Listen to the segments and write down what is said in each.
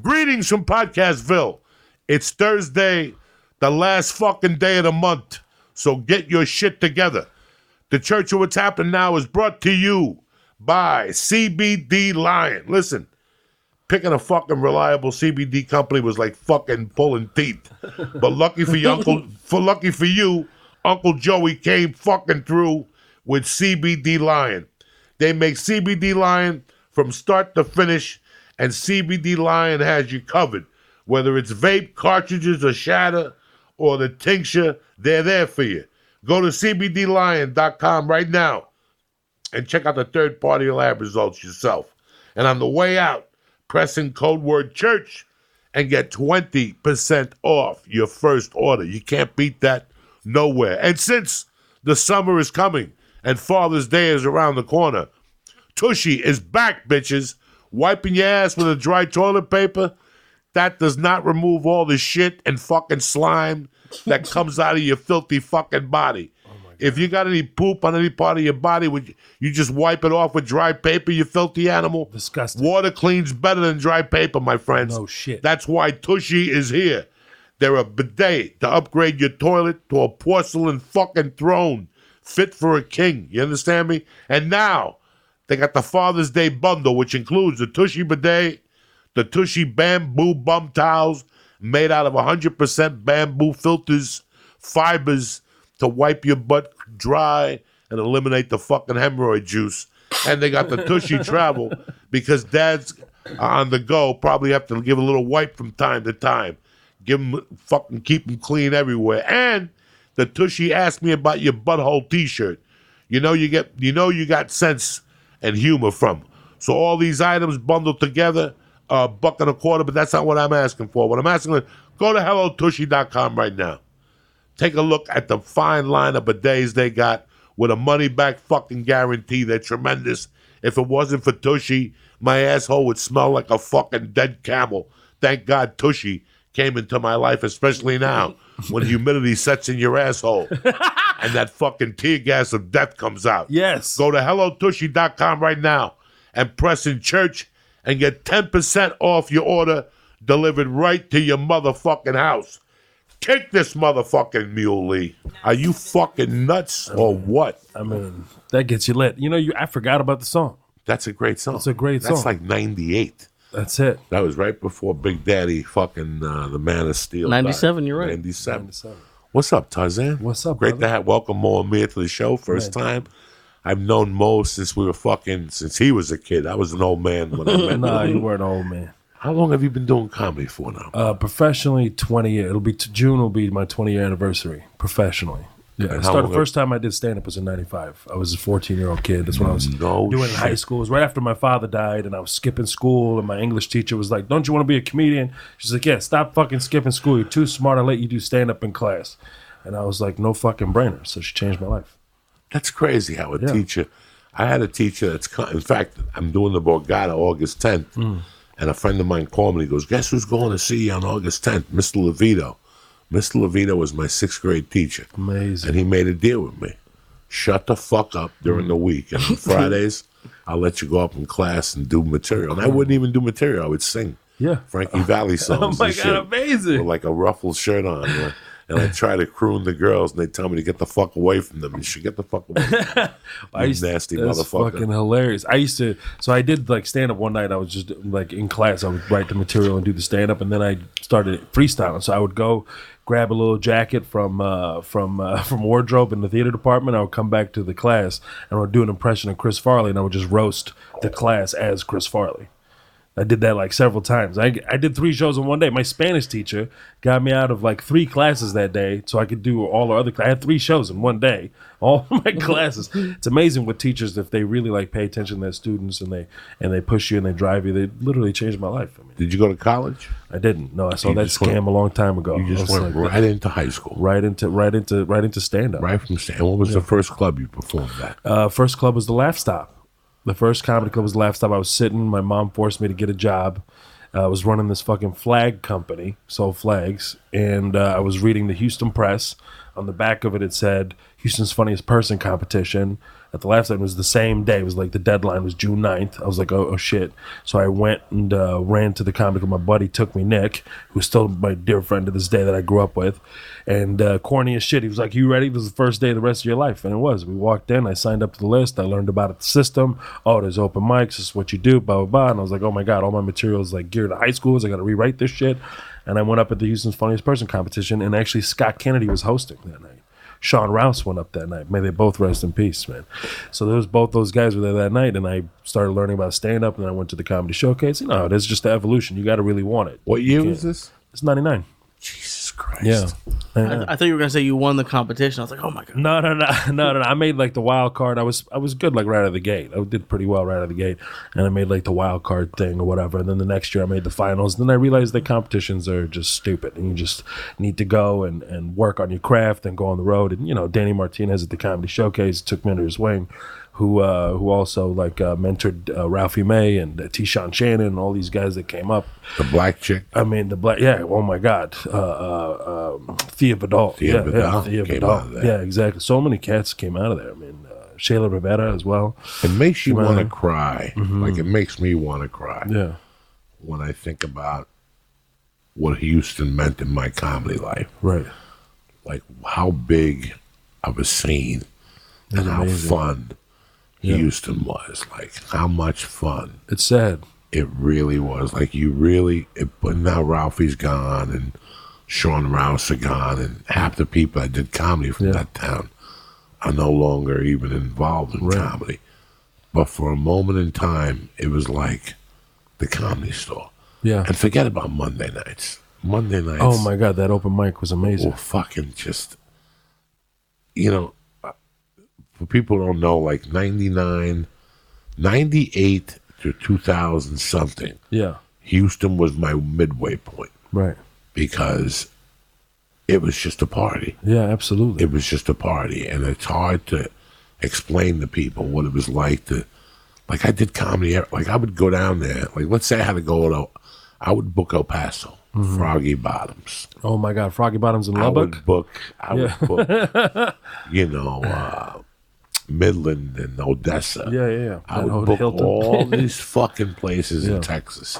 Greetings from Podcastville. It's Thursday, the last fucking day of the month. So get your shit together. The Church of What's Happening Now is brought to you by CBD Lion. Listen, picking a fucking reliable CBD company was like fucking pulling teeth. But lucky for you, Uncle Joey came fucking through with CBD Lion. They make CBD Lion from start to finish, and CBD Lion has you covered. Whether it's vape, cartridges, or shatter, or the tincture, they're there for you. Go to CBDLion.com right now and check out the third-party lab results yourself. And on the way out, press in code word CHURCH and get 20% off your first order. You can't beat that nowhere. And since the summer is coming and Father's Day is around the corner, Tushy is back, bitches. Wiping your ass with a dry toilet paper, that does not remove all the shit and fucking slime that comes out of your filthy fucking body. If you got any poop on any part of your body, you just wipe it off with dry paper, you filthy animal. Disgusting. Water cleans better than dry paper, my friends. No shit. That's why Tushy is here. They're a bidet to upgrade your toilet to a porcelain fucking throne fit for a king. You understand me? And now they got the Father's Day bundle, which includes the Tushy bidet, the Tushy bamboo bum towels made out of 100% bamboo filters, fibers to wipe your butt dry and eliminate the fucking hemorrhoid juice. And they got the Tushy travel because dads on the go probably have to give a little wipe from time to time. Keep them clean everywhere. And the Tushy asked me about your butthole T-shirt. You got sense and humor from. So all these items bundled together, $1.25, but that's not what I'm asking for. What I'm asking is go to HelloTushy.com right now. Take a look at the fine line of bidets they got with a money-back fucking guarantee. They're tremendous. If it wasn't for Tushy, my asshole would smell like a fucking dead camel. Thank God Tushy came into my life, especially now when humidity sets in your asshole and that fucking tear gas of death comes out. Yes. Go to HelloTushy.com right now and press in church and get 10% off your order delivered right to your motherfucking house. Kick this motherfucking mule, Lee. Are you fucking nuts or what? I mean, that gets you lit. I forgot about the song. That's a great song. It's a great song. That's like 98. That's it. That was right before Big Daddy fucking the Man of Steel 97, died. you're right. 97. What's up, Tarzan? What's up, Great brother? to have welcome Mo and Amir to the show. First time. I've known Mo since he was a kid. I was an old man when I met him. Nah, you weren't an old man. How long have you been doing comedy for now? Professionally, 20 years. June will be my 20-year anniversary professionally. Yeah, the first time I did stand-up was in 95. I was a 14-year-old kid. That's when I was doing in high school. It was right after my father died, and I was skipping school, and my English teacher was like, don't you want to be a comedian? She's like, yeah, stop fucking skipping school. You're too smart. I'll let you do stand-up in class. And I was like, no fucking brainer. So she changed my life. That's crazy how a teacher... I had a teacher in fact, I'm doing the Borgata August 10th, and a friend of mine called me and he goes, guess who's going to see you on August 10th? Mr. Levito. Mr. Levito was my 6th grade teacher. Amazing. And he made a deal with me. Shut the fuck up during the week. And on Fridays, I'll let you go up in class and do material. And I wouldn't even do material. I would sing. Yeah. Frankie Valli songs. Oh, my God, amazing. With like a ruffled shirt on. And I try to croon the girls, and they tell me to get the fuck away from them. You should get the fuck away from them. Nasty that's motherfucker. Fucking hilarious. I did like stand up one night. I was just like in class. I would write the material and do the stand up, and then I started freestyling. So I would go grab a little jacket from wardrobe in the theater department. I would come back to the class and I would do an impression of Chris Farley, and I would just roast the class as Chris Farley. I did that like several times. I did 3 shows in one day. My Spanish teacher got me out of like 3 classes that day so I could do all the other classes. I had 3 shows in one day, all my classes. It's amazing what teachers, if they really like pay attention to their students and they push you and they drive you, they literally changed my life. I mean, did you go to college? I didn't. No, I saw that scam a long time ago. You just went like, right into high school. Right into stand up. Right from stand up. What was the first club you performed at? First club was the Laugh Stop. The first comedy club was the Laugh Stop. I was sitting. My mom forced me to get a job. I was running this fucking flag company, sold flags, and I was reading the Houston Press. On the back of it, it said, Houston's Funniest Person Competition. at the Laugh Zone. It was the same day. It was like the deadline was June 9th. I was like, oh shit. So I went and ran to the comedy club. My buddy took me, Nick, who's still my dear friend to this day that I grew up with. And corny as shit. He was like, you ready? This is the first day of the rest of your life. And it was. We walked in. I signed up to the list. I learned about the system. Oh, there's open mics. This is what you do, blah, blah, blah. And I was like, oh my God, all my material is like geared to high schools. I got to rewrite this shit. And I went up at the Houston's Funniest Person competition. And actually, Scott Kennedy was hosting that night. Sean Rouse went up that night. May they both rest in peace, man. So there was both those guys were there that night. And I started learning about stand-up. And then I went to the comedy showcase. You know, it's just the evolution. You got to really want it. What year was this? It's 99. Jesus Christ. Yeah. I thought you were gonna say you won the competition. I was like, oh my God. No. I made like the wild card. I was good like right out of the gate. I did pretty well right out of the gate, and I made like the wild card thing or whatever. And then the next year I made the finals. Then I realized that competitions are just stupid, and you just need to go and work on your craft and go on the road. And you know, Danny Martinez at the Comedy Showcase took me under his wing. Who also like mentored Ralphie May and T-Shawn Shannon and all these guys that came up. The black chick. I mean, the black, yeah. Oh my God, Thea Vidal. Thea Vidal Thea came Vidal. out of there. Yeah, exactly. So many cats came out of there. I mean, Shayla Rivera as well. It makes you want to cry. Like it makes me want to cry. Yeah. When I think about what Houston meant in my comedy life. Right. Like how big of a scene and how fun Houston was. Like how much fun. It's sad. It really was. Like but now Ralphie's gone and Sean Rouse are gone and half the people that did comedy from that town are no longer even involved in comedy. But for a moment in time, it was like the Comedy Store. Yeah. And forget about Monday nights. Monday nights. Oh my God, that open mic was amazing. Were fucking just, you know, for people who don't know, like 99, 98 to 2000 something. Yeah. Houston was my midway point. Right. Because it was just a party. Yeah, absolutely. It was just a party. And it's hard to explain to people what it was like to, like I did comedy, like I would go down there, like let's say I had to go to, I would book El Paso, Froggy Bottoms. Oh my God, Froggy Bottoms in Lubbock? I would book, you know, Midland and Odessa. Yeah. I would book all these fucking places in Texas.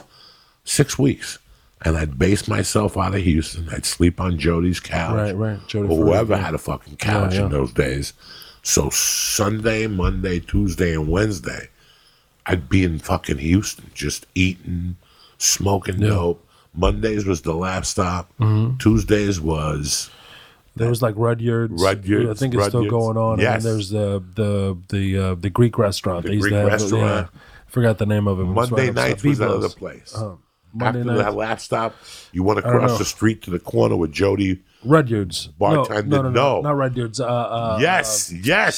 6 weeks. And I'd base myself out of Houston. I'd sleep on Jody's couch. Right. Jody or whoever had a fucking couch in those days. So Sunday, Monday, Tuesday, and Wednesday, I'd be in fucking Houston just eating, smoking dope. Mondays was the Laugh Stop. Tuesdays was... There was like Rudyard's. I think it's still going on. Yes. And then there's the Greek restaurant. The Greek restaurant. I forgot the name of it. Monday nights was another place. After that Laugh Stop, you went across the street to the corner with Jody. Rudyard's. Bartender. No. Not Rudyard's. Yes.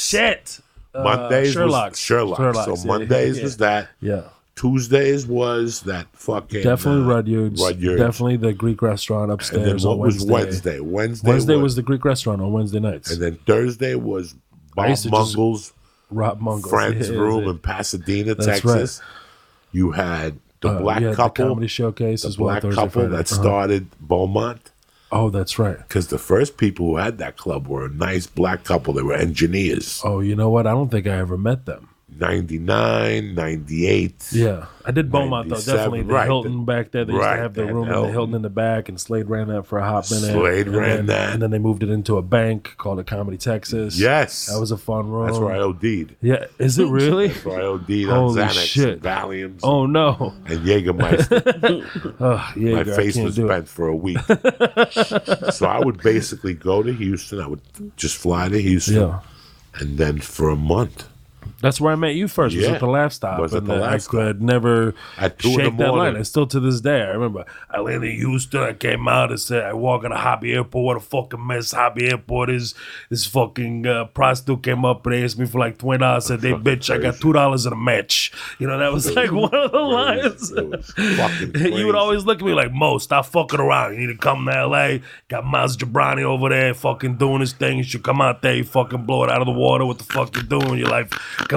Shit. Mondays Sherlock's. Sherlock's. So Mondays was that. Yeah. Tuesdays was that fucking... Definitely Rudyard's. Definitely the Greek restaurant upstairs. And then what was Wednesday? Wednesday was the Greek restaurant on Wednesday nights. And then Thursday was Rob Mungle's friend's room in Pasadena, Texas. Right. You had the Black Couple. The Comedy Showcase as well. The Black Couple that started Beaumont. Oh, that's right. Because the first people who had that club were a nice black couple. They were engineers. Oh, you know what? I don't think I ever met them. 99, 98. Yeah. I did Beaumont, though. Definitely. The Hilton back there. They used to have the room in the Hilton in the back, and Slade ran that for a hot minute. Slade ran that. And then they moved it into a bank called a Comedy Texas. Yes. That was a fun room. That's where I OD'd. Yeah. Is it really? That's where I OD'd on Xanax and Valiums. Oh, no. And Jägermeister. My face was bent for a week. So I would basically go to Houston. I would just fly to Houston. Yeah. And then for a month. That's where I met you first. Was at the Laugh Stop. I could never shake that line. And still to this day, I remember I landed in Houston. I came out and said, I walk in the Hobby Airport. What a fucking mess Hobby Airport is. This fucking prostitute came up and asked me for like $20. I said, hey, bitch, I got $2 in a match. You know, that was like one of the lines. It was fucking crazy. You would always look at me like, Mo, stop fucking around. You need to come to L.A. Got Miles Jabrani over there fucking doing his thing. You should come out there. You fucking blow it out of the water. What the fuck you doing in your life?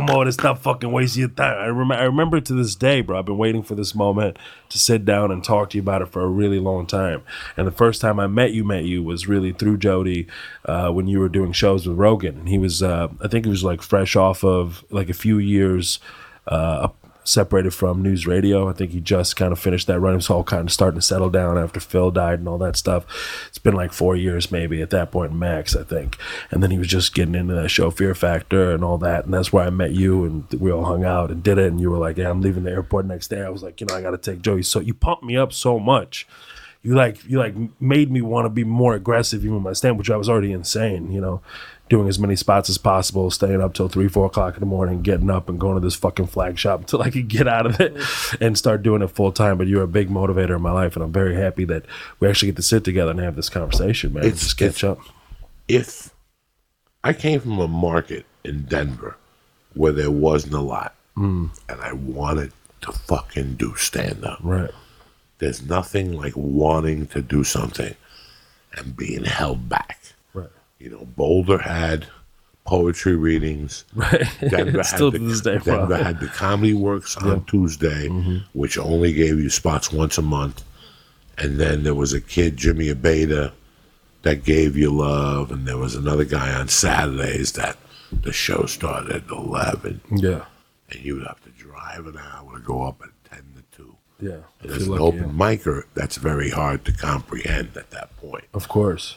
come over. Stop fucking wasting your time. I remember to this day, bro. I've been waiting for this moment to sit down and talk to you about it for a really long time. And the first time I met you was really through Jody when you were doing shows with Rogan. And he was, I think he was like fresh off of like a few years separated from news radio. I think he just kind of finished that run. He was all kind of starting to settle down after Phil died and all that stuff. It's been like 4 years maybe at that point max, I think. And then he was just getting into that show Fear Factor and all that. And that's where I met you, and we all hung out and did it. And you were like, yeah, I'm leaving the airport next day. I was like, I got to take Joey. So you pumped me up so much. You made me want to be more aggressive even with my stand, which I was already insane, doing as many spots as possible, staying up till 3-4 o'clock in the morning, getting up and going to this fucking flag shop until I could get out of it and start doing it full time. But you're a big motivator in my life, and I'm very happy that we actually get to sit together and have this conversation, man. Just catch up. If I came from a market in Denver where there wasn't a lot, and I wanted to fucking do stand-up. Right. There's nothing like wanting to do something and being held back. Right. Boulder had poetry readings. Right. Denver, Still to this day, Denver had the Comedy Works on Tuesday, which only gave you spots once a month. And then there was a kid, Jimmy Abeda, that gave you love. And there was another guy on Saturdays that the show started at 11. Yeah. And you would have to drive an hour to go up at 10 to 2. Yeah. And as an open micer, that's very hard to comprehend at that point. Of course.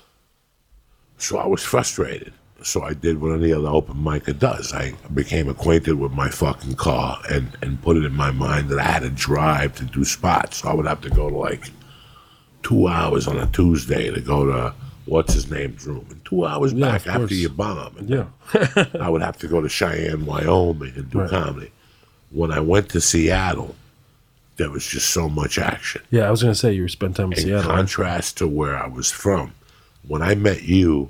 So I was frustrated. So I did what any other open micer does. I became acquainted with my fucking car and put it in my mind that I had to drive to do spots. So I would have to go to like 2 hours on a Tuesday to go to what's-his-name's room. And 2 hours back after you bomb. And I would have to go to Cheyenne, Wyoming and do comedy. When I went to Seattle, there was just so much action. Yeah, I was going to say you spent time in Seattle. In contrast to where I was from. When I met you,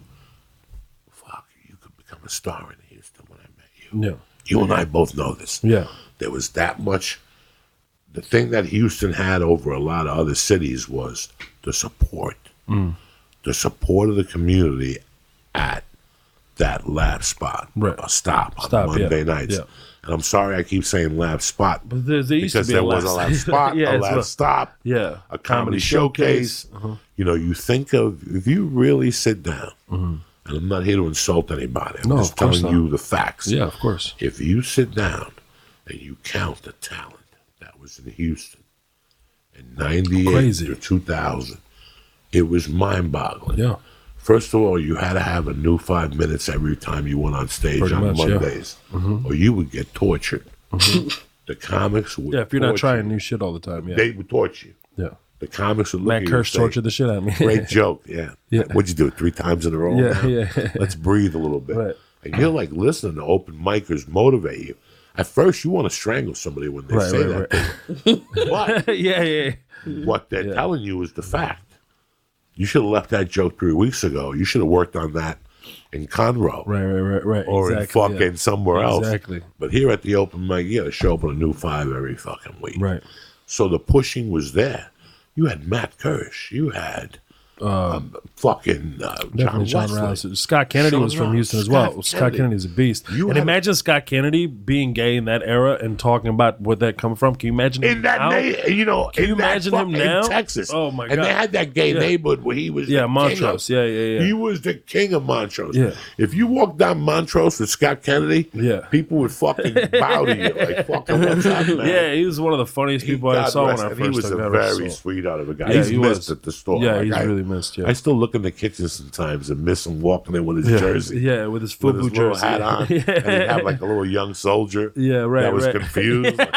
you could become a star in Houston when I met you. Yeah. You and I both know this. Yeah. There was that much. The thing that Houston had over a lot of other cities was the support. The support of the community at that lab spot. Right. A stop on Monday nights. Yeah. And I'm sorry I keep saying lab spot. But there used to be there was a lab spot, a lab stop, a comedy showcase. You think of, if you really sit down, and I'm not here to insult anybody, I'm just telling you the facts. Yeah, of course. If you sit down and you count the talent that was in Houston in 98 to 2000, it was mind-boggling. Yeah. First of all, you had to have a new 5 minutes every time you went on stage on Mondays, or you would get tortured. The comics would if you're not trying new shit all the time, they would torture you. Yeah. The comics would look at you Kirsch tortured the shit out of me. Great joke, yeah. What'd you do, 3 times in a row? Yeah. Let's breathe a little bit. Right. And you're like listening to open micers motivate you. At first, you want to strangle somebody when they say that. But yeah. What they're telling you is the fact. You should have left that joke 3 weeks ago. You should have worked on that in Conroe. Right. Or in fucking somewhere else. Exactly. But here at the open mic, you got to show up with a new 5 every fucking week. Right. So the pushing was there. You had Matt Kirsch. You had John Rouse. Scott Kennedy was from Houston as well. Scott Kennedy's a beast. And imagine Scott Kennedy being gay in that era and talking about where that come from. Can you imagine him now? Can you imagine him now? In Texas. Oh my God. And they had that gay neighborhood where he was Montrose. King Yeah. He was the king of Montrose. Yeah. If you walked down Montrose with Scott Kennedy, people would fucking bow to you like fucking what's up, man? Yeah, he was one of the funniest people I saw when I first He was a very sweetheart of a guy. He's missed at the store. Yeah, he's really missed. Yeah. I still look in the kitchen sometimes and miss him walking in with his jersey. Yeah, with his FUBU jersey. Little hat on. And he'd have like a little young soldier that was confused. Like,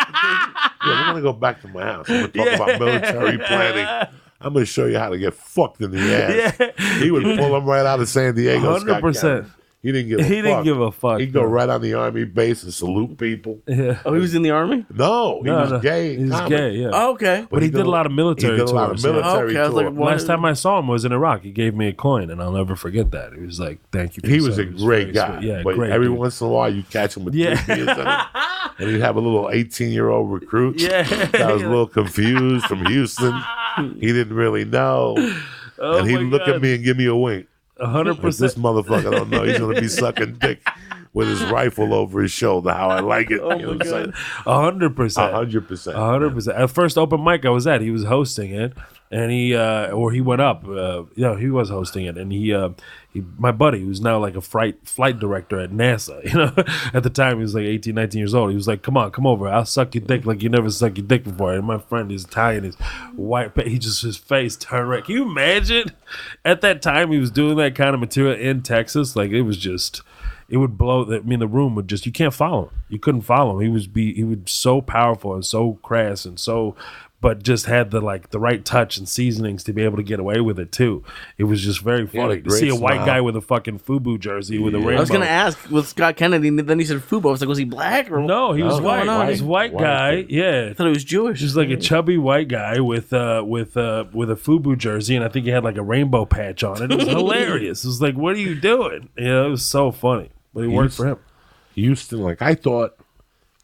we're going to go back to my house. I'm going to talk about military planning. I'm going to show you how to get fucked in the ass. He would pull him right out of San Diego. 100%. He didn't give a fuck. He'd go right on the army base and salute people. Yeah. Oh, he was in the army? No, he was gay. He was gay, yeah. Oh, okay. But he did a lot of military tours. I was like, last time I saw him was in Iraq. He gave me a coin, and I'll never forget that. He was like, thank you for He was a great guy. Yeah, but great every dude. once in a while, you catch him with 3 beers in him. And he'd have a little 18-year-old recruit that was a little confused from Houston. He didn't really know. And he'd look at me and give me a wink. 100%. This motherfucker don't know he's going to be sucking dick with his rifle over his shoulder. How I like it. Oh You know my what I'm saying? God. 100%. 100%. 100%. At first open mic I was at, he was hosting it, and he went up. He was hosting it, and he my buddy, who's now like a flight director at NASA. At the time he was like 18, 19 years old. He was like, "Come over, I'll suck your dick like you never sucked your dick before." And my friend is Italian, his white, his face turned red. Can you imagine? At that time, he was doing that kind of material in Texas. Like it was just. It would blow. The room would just. You can't follow him. You couldn't follow him. He was so powerful and so crass and so, but just had the right touch and seasonings to be able to get away with it too. It was just very funny to see a white guy with a fucking FUBU jersey with a rainbow. I was gonna ask with Scott Kennedy, and then he said FUBU. I was like, was he black or no? He was white. He was white guy. Yeah, I thought he was Jewish. Just like a chubby white guy with a FUBU jersey, and I think he had like a rainbow patch on it. It was hilarious. It was like, what are you doing? It was so funny. But it worked for him. Houston, like I thought,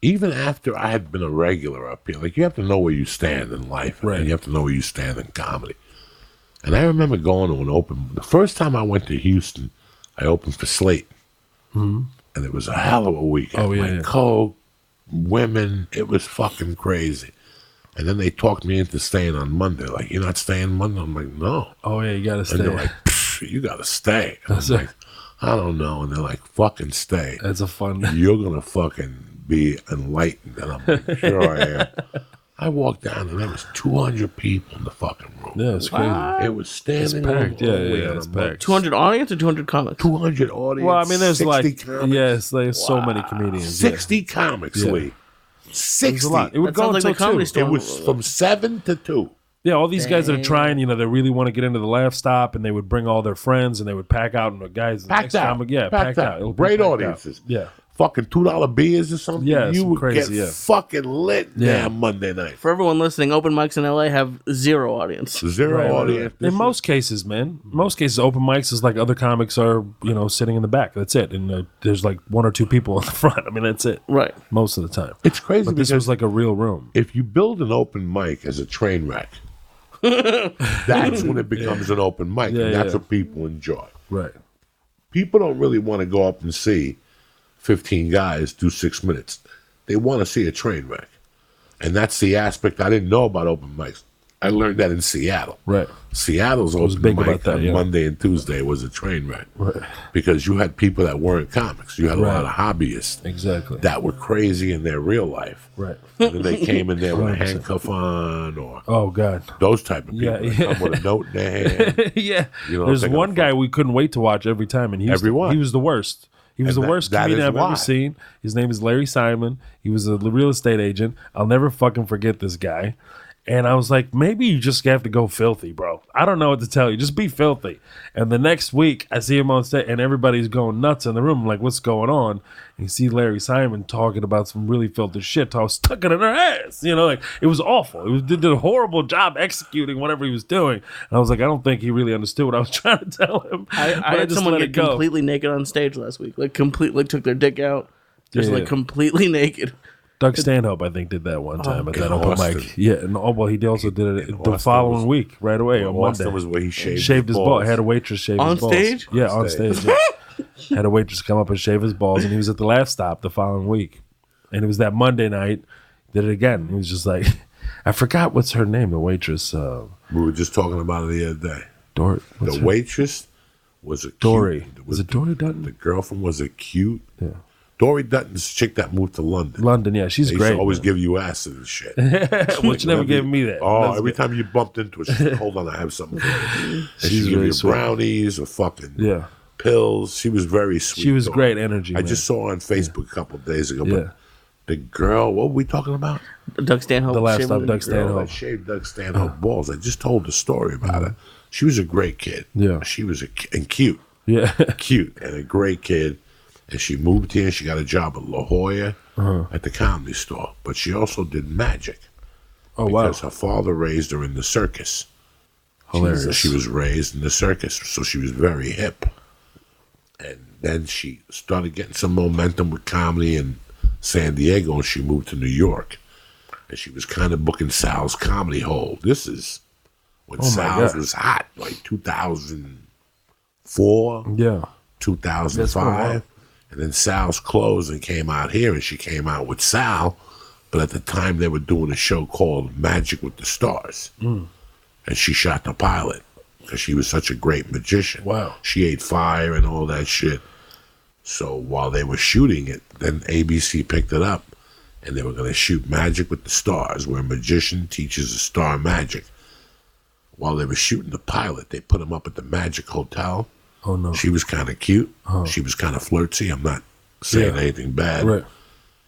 even after I had been a regular up here, like you have to know where you stand in life, right? And you have to know where you stand in comedy. And I remember going to an open. The first time I went to Houston, I opened for Slate, and it was a hell of a weekend. Oh yeah, coke, women, it was fucking crazy. And then they talked me into staying on Monday. Like, you're not staying Monday? I'm like, no. Oh yeah, you gotta stay. And they're like, you gotta stay. And I'm like, I don't know. And they're like, fucking stay. That's a fun. You're going to fucking be enlightened. And I'm like, sure I am. I walked down and there was 200 people in the fucking room. Yeah, it's crazy. It was standing. It's packed. Yeah, it's packed. 200 audience or 200 comics? 200 audience. Well, I mean, there's comics. there's so many comedians. 60 comics, Lee. 60. A lot. It would go like until the Comedy 2. Store. It was from 7 to 2. Yeah, all these guys that are trying, they really want to get into the laugh stop, and they would bring all their friends, and they would pack out, and the guys, packed out. Packed out. It'll be Great packed audiences. Out. Yeah. Fucking $2 beers or something. Yeah, you would crazy, get fucking lit damn Monday night. For everyone listening, open mics in LA have zero audience. Zero audience. In most cases, man. Most cases, open mics is like other comics are, sitting in the back. That's it. And there's like 1 or 2 people in the front. I mean, that's it. Right. Most of the time. It's crazy but this was like a real room. If you build an open mic as a train wreck, that's when it becomes an open mic. And that's what people enjoy. Right. People don't really want to go up and see 15 guys do 6 minutes. They want to see a train wreck. And that's the aspect I didn't know about open mics. I learned that in Seattle. Right. Seattle's open big mic about that, on Monday and Tuesday was a train wreck. Right. Because you had people that weren't comics. You had a lot of hobbyists. Exactly. That were crazy in their real life. Right. And then they came in there with a handcuff on or those type of people. They come with a note in their hand. Yeah. There's one guy we couldn't wait to watch every time in Houston. Everyone. He was the worst. He was the worst comedian I've ever seen. His name is Larry Simon. He was a real estate agent. I'll never fucking forget this guy. And I was like, maybe you just have to go filthy, bro. I don't know what to tell you. Just be filthy. And the next week, I see him on stage, and everybody's going nuts in the room. I'm like, what's going on? And you see Larry Simon talking about some really filthy shit. I was stuck in her ass. It was awful. He did a horrible job executing whatever he was doing. And I was like, I don't think he really understood what I was trying to tell him. I had someone get completely naked on stage last week. Like, took their dick out. Just, completely naked. Doug Stanhope, I think, did that one time at that open mic. Yeah, and he also did it the following week, right away on Monday. Was where he shaved his balls. Had a waitress shave his balls. On stage? Yeah, on stage. Yeah. Had a waitress come up and shave his balls, and he was at the Laugh Stop the following week. And it was that Monday night, did it again. He was just like, I forgot what's her name, the waitress. We were just talking about it the other day. The waitress was a Dory. Was it Dory Dutton? The girlfriend was a cute. Yeah. Dory Dutton's a chick that moved to London. London, yeah, she's great. She always give you acid and shit. Well, she never gave me that. Oh, every time you bumped into her, she's like, hold on, I have something for you. And she'd give you brownies or fucking pills. She was very sweet. She was great energy. I just saw her on Facebook a couple of days ago. But the girl, what were we talking about? Doug Stanhope. The Last Stop, Doug Stanhope. That shaved Doug Stanhope balls. I just told the story about her. She was a great kid. Yeah. She was and cute. Yeah. Cute and a great kid. And she moved here and she got a job at La Jolla at the Comedy Store. But she also did magic. Oh, wow. Because her father raised her in the circus. Hilarious. She was raised in the circus, so she was very hip. And then she started getting some momentum with comedy in San Diego, and she moved to New York. And she was kind of booking Sal's Comedy Hole. This is when Sal's was hot, like 2004. Yeah. 2005. And then Sal's closed and came out here, and she came out with Sal. But at the time, they were doing a show called Magic with the Stars. And she shot the pilot because she was such a great magician. Wow. She ate fire and all that shit. So while they were shooting it, then ABC picked it up. And they were going to shoot Magic with the Stars, where a magician teaches a star magic. While they were shooting the pilot, they put him up at the Magic Hotel. Oh, no. She was kind of cute. Oh. She was kind of flirty. I'm not saying anything bad. Right.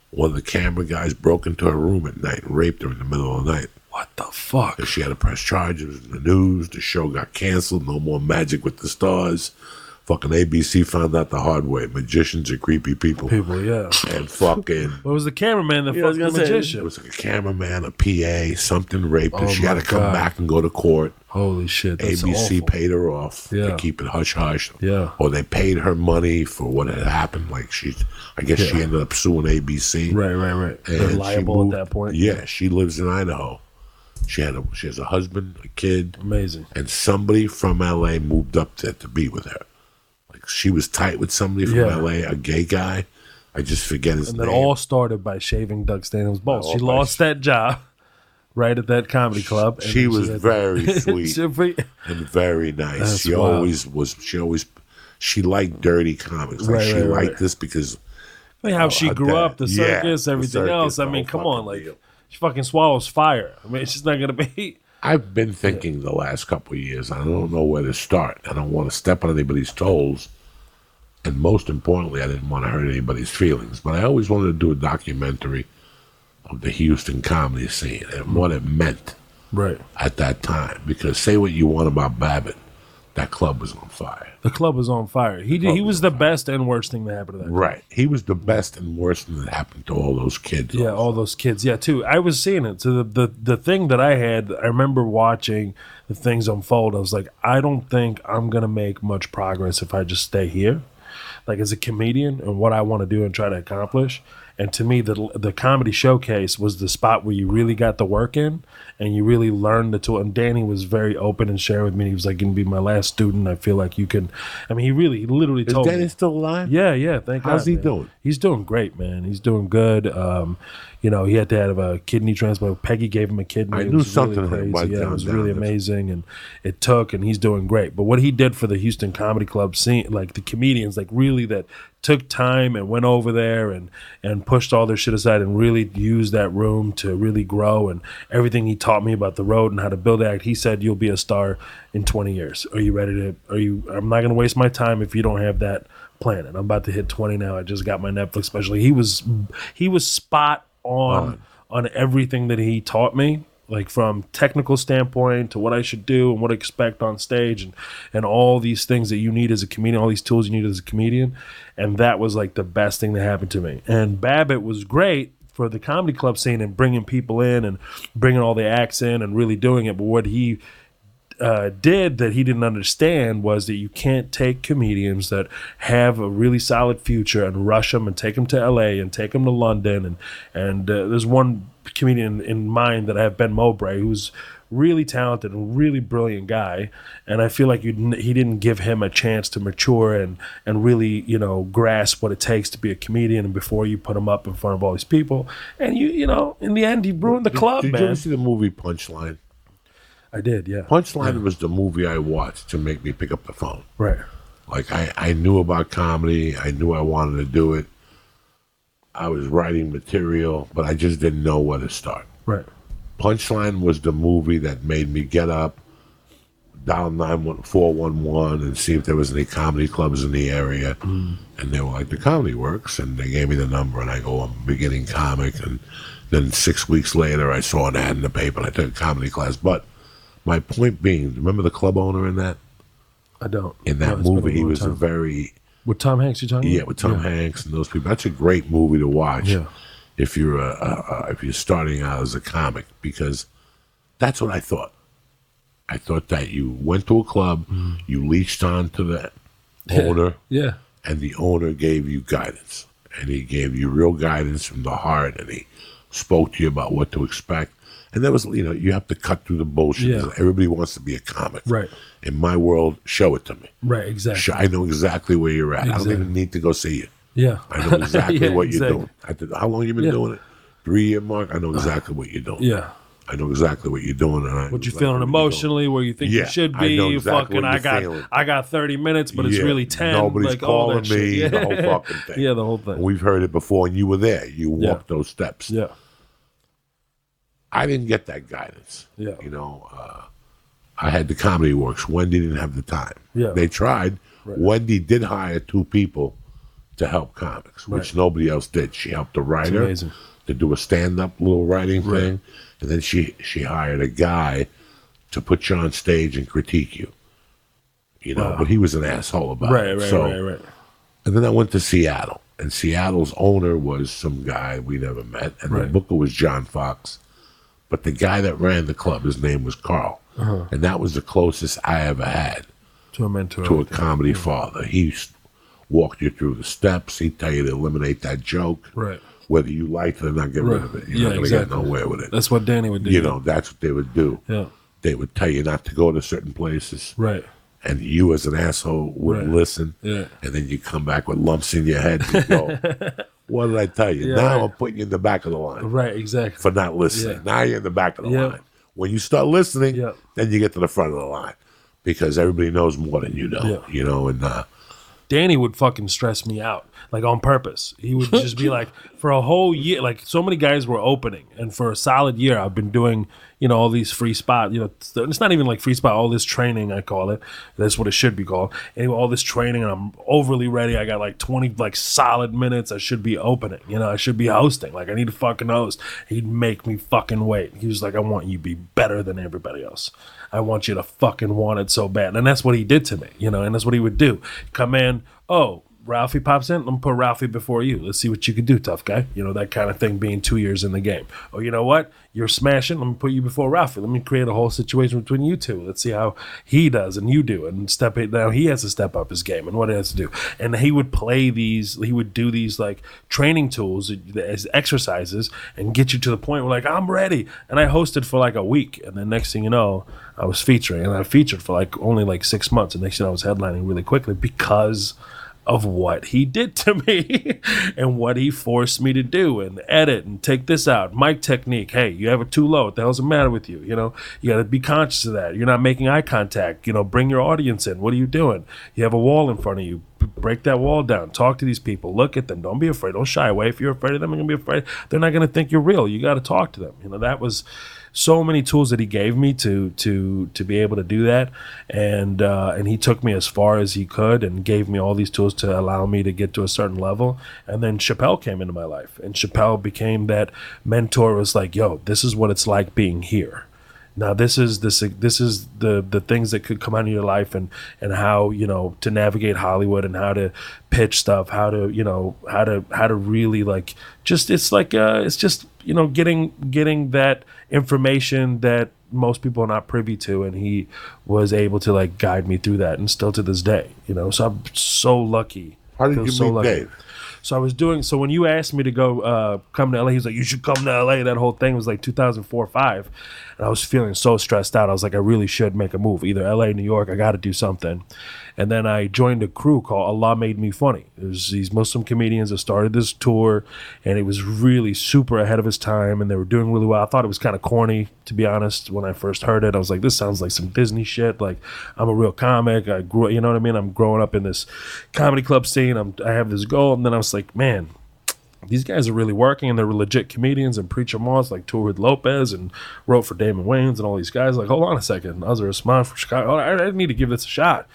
One of the camera guys broke into her room at night and raped her in the middle of the night. What the fuck? She had to press charges in the news. The show got canceled. No more Magic with the Stars. Fucking ABC found out the hard way. Magicians are creepy people. Yeah. And fucking... What was the cameraman that fucked the magician? It was like a cameraman, a PA, something raped her. Oh, She had to come back and go to court. Holy shit, that's ABC awful. paid her off to keep it hush-hush. Yeah. Or they paid her money for what had happened. Like, I guess she ended up suing ABC. Right. And They're liable at that point. Yeah, she lives in Idaho. She has a husband, a kid. Amazing. And somebody from LA moved up there to be with her. Like, she was tight with somebody from LA, a gay guy. I just forget his name. And it all started by shaving Doug Stanham's balls. She lost that job right at that comedy club. And she was very sweet and very nice. That's She wild. always was. She liked dirty comics. Like, she liked this because how she grew up, the circus, everything else. I mean, come on, like she fucking swallows fire. I mean, it's just not gonna be. I've been thinking the last couple of years, I don't know where to start. I don't want to step on anybody's toes. And most importantly, I didn't want to hurt anybody's feelings. But I always wanted to do a documentary of the Houston comedy scene and what it meant at that time. Because say what you want about Babbitt, that club was on fire. The club was on fire. He was the best and worst thing that happened to that club. Right. He was the best and worst thing that happened to all those kids. Yeah, all those kids. Yeah, too. I was seeing it. So the thing that I remember watching the things unfold. I was like, I don't think I'm going to make much progress if I just stay here. Like, as a comedian and what I want to do and try to accomplish. And to me, the comedy showcase was the spot where you really got the work in and you really learned the tool. And Danny was very open and sharing with me. He was like, going to be my last student. I feel like you can. I mean, he literally told me. Is Danny still alive? Yeah. Thank God. How's he doing? He's doing great, man. He's doing good. He had to have a kidney transplant. Peggy gave him a kidney. I knew something really about crazy. Yeah, it was really amazing, and it took. And he's doing great. But what he did for the Houston Comedy Club scene, like the comedians, like really that took time and went over there and pushed all their shit aside and really used that room to really grow. And everything he taught me about the road and how to build act, he said, you'll be a star in 20 years. Are you ready to? I'm not going to waste my time if you don't have that plan. And I'm about to hit 20 now. I just got my Netflix special. He was spot on everything that he taught me, like from technical standpoint to what I should do and what I expect on stage and all these things that you need as a comedian, all these tools you need as a comedian. And that was like the best thing that happened to me. And Babbitt was great for the comedy club scene and bringing people in and bringing all the acts in and really doing it. But what he did that he didn't understand was that you can't take comedians that have a really solid future and rush them and take them to LA and take them to London. And there's one comedian in mind that I have, Ben Mowbray, who's really talented and really brilliant guy. And I feel like he didn't give him a chance to mature and really, grasp what it takes to be a comedian. And before you put him up in front of all these people, and in the end, he ruined the club, man. Did you ever see the movie Punchline? I did, yeah. Punchline was the movie I watched to make me pick up the phone. Right. Like, I knew about comedy. I knew I wanted to do it. I was writing material, but I just didn't know where to start. Right. Punchline was the movie that made me get up, dial 411 and see if there was any comedy clubs in the area. And they were like, the Comedy Works. And they gave me the number, and I go, I'm a beginning comic. And then 6 weeks later, I saw an ad in the paper, and I took a comedy class. But my point being, remember the club owner in that? I don't. In that movie, he was a very... With Tom Hanks, you talking about? Yeah, with Tom Hanks and those people. That's a great movie to watch if you're if you're starting out as a comic, because that's what I thought. I thought that you went to a club, you leached on to the owner, and the owner gave you guidance. And he gave you real guidance from the heart, and he spoke to you about what to expect. And that was, you have to cut through the bullshit. Yeah. Everybody wants to be a comic. Right. In my world, show it to me. Right, exactly. I know exactly where you're at. I don't even need to go see you. Yeah. I know exactly Yeah, what you're exactly. doing. How long you been doing it? 3-year mark? I know exactly what you're doing. Yeah. I know exactly what you're doing. And What you feeling emotionally, where you think you should be. I know exactly fucking, what you're feeling. I got 30 minutes, but it's really 10. Nobody's like, all calling that shit. me. Yeah. The whole fucking thing. Yeah, the whole thing. And we've heard it before, and you were there. You walked those steps. Yeah. I didn't get that guidance. Yeah. You know, I had the Comedy Works. Wendy didn't have the time. Yeah. They tried. Right. Wendy did hire 2 people to help comics, which nobody else did. She helped a writer to do a stand-up little writing thing, and then she hired a guy to put you on stage and critique you. You know, but he was an asshole about it. Right. And then I went to Seattle, and Seattle's owner was some guy we never met, and the booker was John Fox. But the guy that ran the club, his name was Carl, and that was the closest I ever had to a mentor, to a comedy father. He walked you through the steps. He'd tell you to eliminate that joke. Right. Whether you liked it or not, get rid of it. You're not going to get nowhere with it. That's what Danny would do. You know, that's what they would do. Yeah. They would tell you not to go to certain places. Right. And you, as an asshole, wouldn't listen. Yeah. And then you come back with lumps in your head and you go, what did I tell you? Now I'm putting you in the back of the line. Right, exactly. For not listening. Yeah. Now you're in the back of the line. When you start listening, then you get to the front of the line. Because everybody knows more than you know. Yeah. You know, and Danny would fucking stress me out, like on purpose. He would just be like, for a whole year, like so many guys were opening, and for a solid year, I've been doing, you know, all these free spots. You know, it's not even like free spot, all this training, I call it. That's what it should be called. Anyway, all this training, and I'm overly ready. I got like 20 like solid minutes. I should be opening. You know, I should be hosting. Like I need to fucking host. He'd make me fucking wait. He was like, I want you to be better than everybody else. I want you to fucking want it so bad. And that's what he did to me, you know, and that's what he would do. Come in, Ralphie pops in, let me put Ralphie before you. Let's see what you can do, tough guy. You know, that kind of thing, being 2 years in the game. Oh, you know what? You're smashing. Let me put you before Ralphie. Let me create a whole situation between you two. Let's see how he does and you do. And step it down. He has to step up his game and what he has to do. And he would play these, he would do these like training tools as exercises and get you to the point where like, I'm ready. And I hosted for like a week. And then next thing you know, I was featuring. And I featured for like only like 6 months. And next thing you know, I was headlining really quickly because of what he did to me and what he forced me to do and edit and take this out. Mic technique. Hey, you have it too low. What the hell's the matter with you? You know, you got to be conscious of that. You're not making eye contact. You know, bring your audience in. What are you doing? You have a wall in front of you. Break that wall down. Talk to these people. Look at them. Don't be afraid. Don't shy away. If you're afraid of them, you're going to be afraid. They're not going to think you're real. You got to talk to them. You know, that was so many tools that he gave me to be able to do that, and he took me as far as he could and gave me all these tools to allow me to get to a certain level. And then Chappelle came into my life, and Chappelle became that mentor. Was like, yo, this is what it's like being here. Now this is the things that could come out of your life and how, you know, to navigate Hollywood and how to pitch stuff, how to, you know, how to really like just it's just, you know, getting that information that most people are not privy to, and he was able to like guide me through that, and still to this day, you know. So I'm so lucky. How did you meet Dave? So when you asked me to go come to LA, he was like, you should come to LA. That whole thing was like 2004 or 5. And I was feeling so stressed out. I was like, I really should make a move. Either LA, New York, I got to do something. And then I joined a crew called Allah Made Me Funny. It was these Muslim comedians that started this tour, and it was really super ahead of its time, and they were doing really well. I thought it was kind of corny, to be honest, when I first heard it. I was like, this sounds like some Disney shit. Like, I'm a real comic. I grew, you know what I mean? I'm growing up in this comedy club scene. I have this goal. And then I was like, man, these guys are really working, and they're legit comedians. And Preacher Moss like toured with Lopez and wrote for Damon Wayans and all these guys. Like, hold on a second, Uzur Usman from Chicago. I need to give this a shot.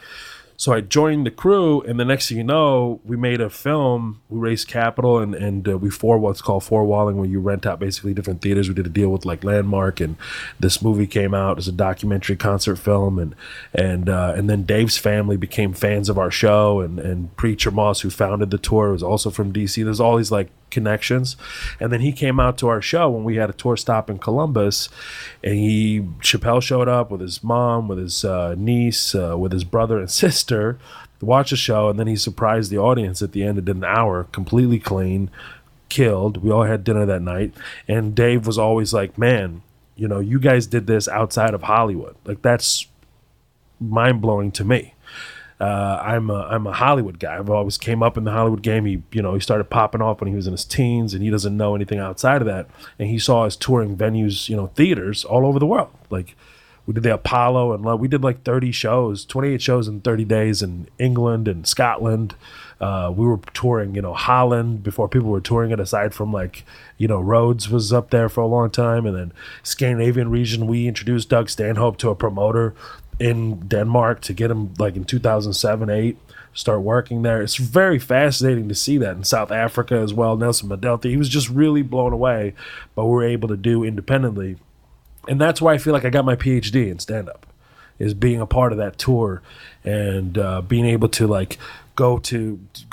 So I joined the crew, and the next thing you know, we made a film. We raised capital, and we what's called four-walling, where you rent out basically different theaters. We did a deal with like Landmark, and this movie came out as a documentary concert film, and then Dave's family became fans of our show, and Preacher Moss, who founded the tour, was also from DC. There's all these like connections, and then he came out to our show when we had a tour stop in Columbus, and Chappelle showed up with his mom, with his niece, with his brother and sister to watch the show, and then he surprised the audience at the end. It did an hour completely clean, killed. We all had dinner that night, and Dave was always like, man, you know, you guys did this outside of Hollywood. Like, that's mind-blowing to me. I'm a Hollywood guy. I've always came up in the Hollywood game. He started popping off when he was in his teens, and he doesn't know anything outside of that. And he saw us touring venues, theaters all over the world. Like we did the Apollo, and we did like 30 shows, 28 shows in 30 days in England and Scotland. We were touring, Holland before people were touring it, aside from Rhodes was up there for a long time. And then Scandinavian region, we introduced Doug Stanhope to a promoter in Denmark to get him in 2007, 8, start working there. It's very fascinating to see that. In South Africa as well, Nelson Mandela, he was just really blown away by what we were able to do independently. And that's why I feel like I got my PhD in stand-up, is being a part of that tour and being able to go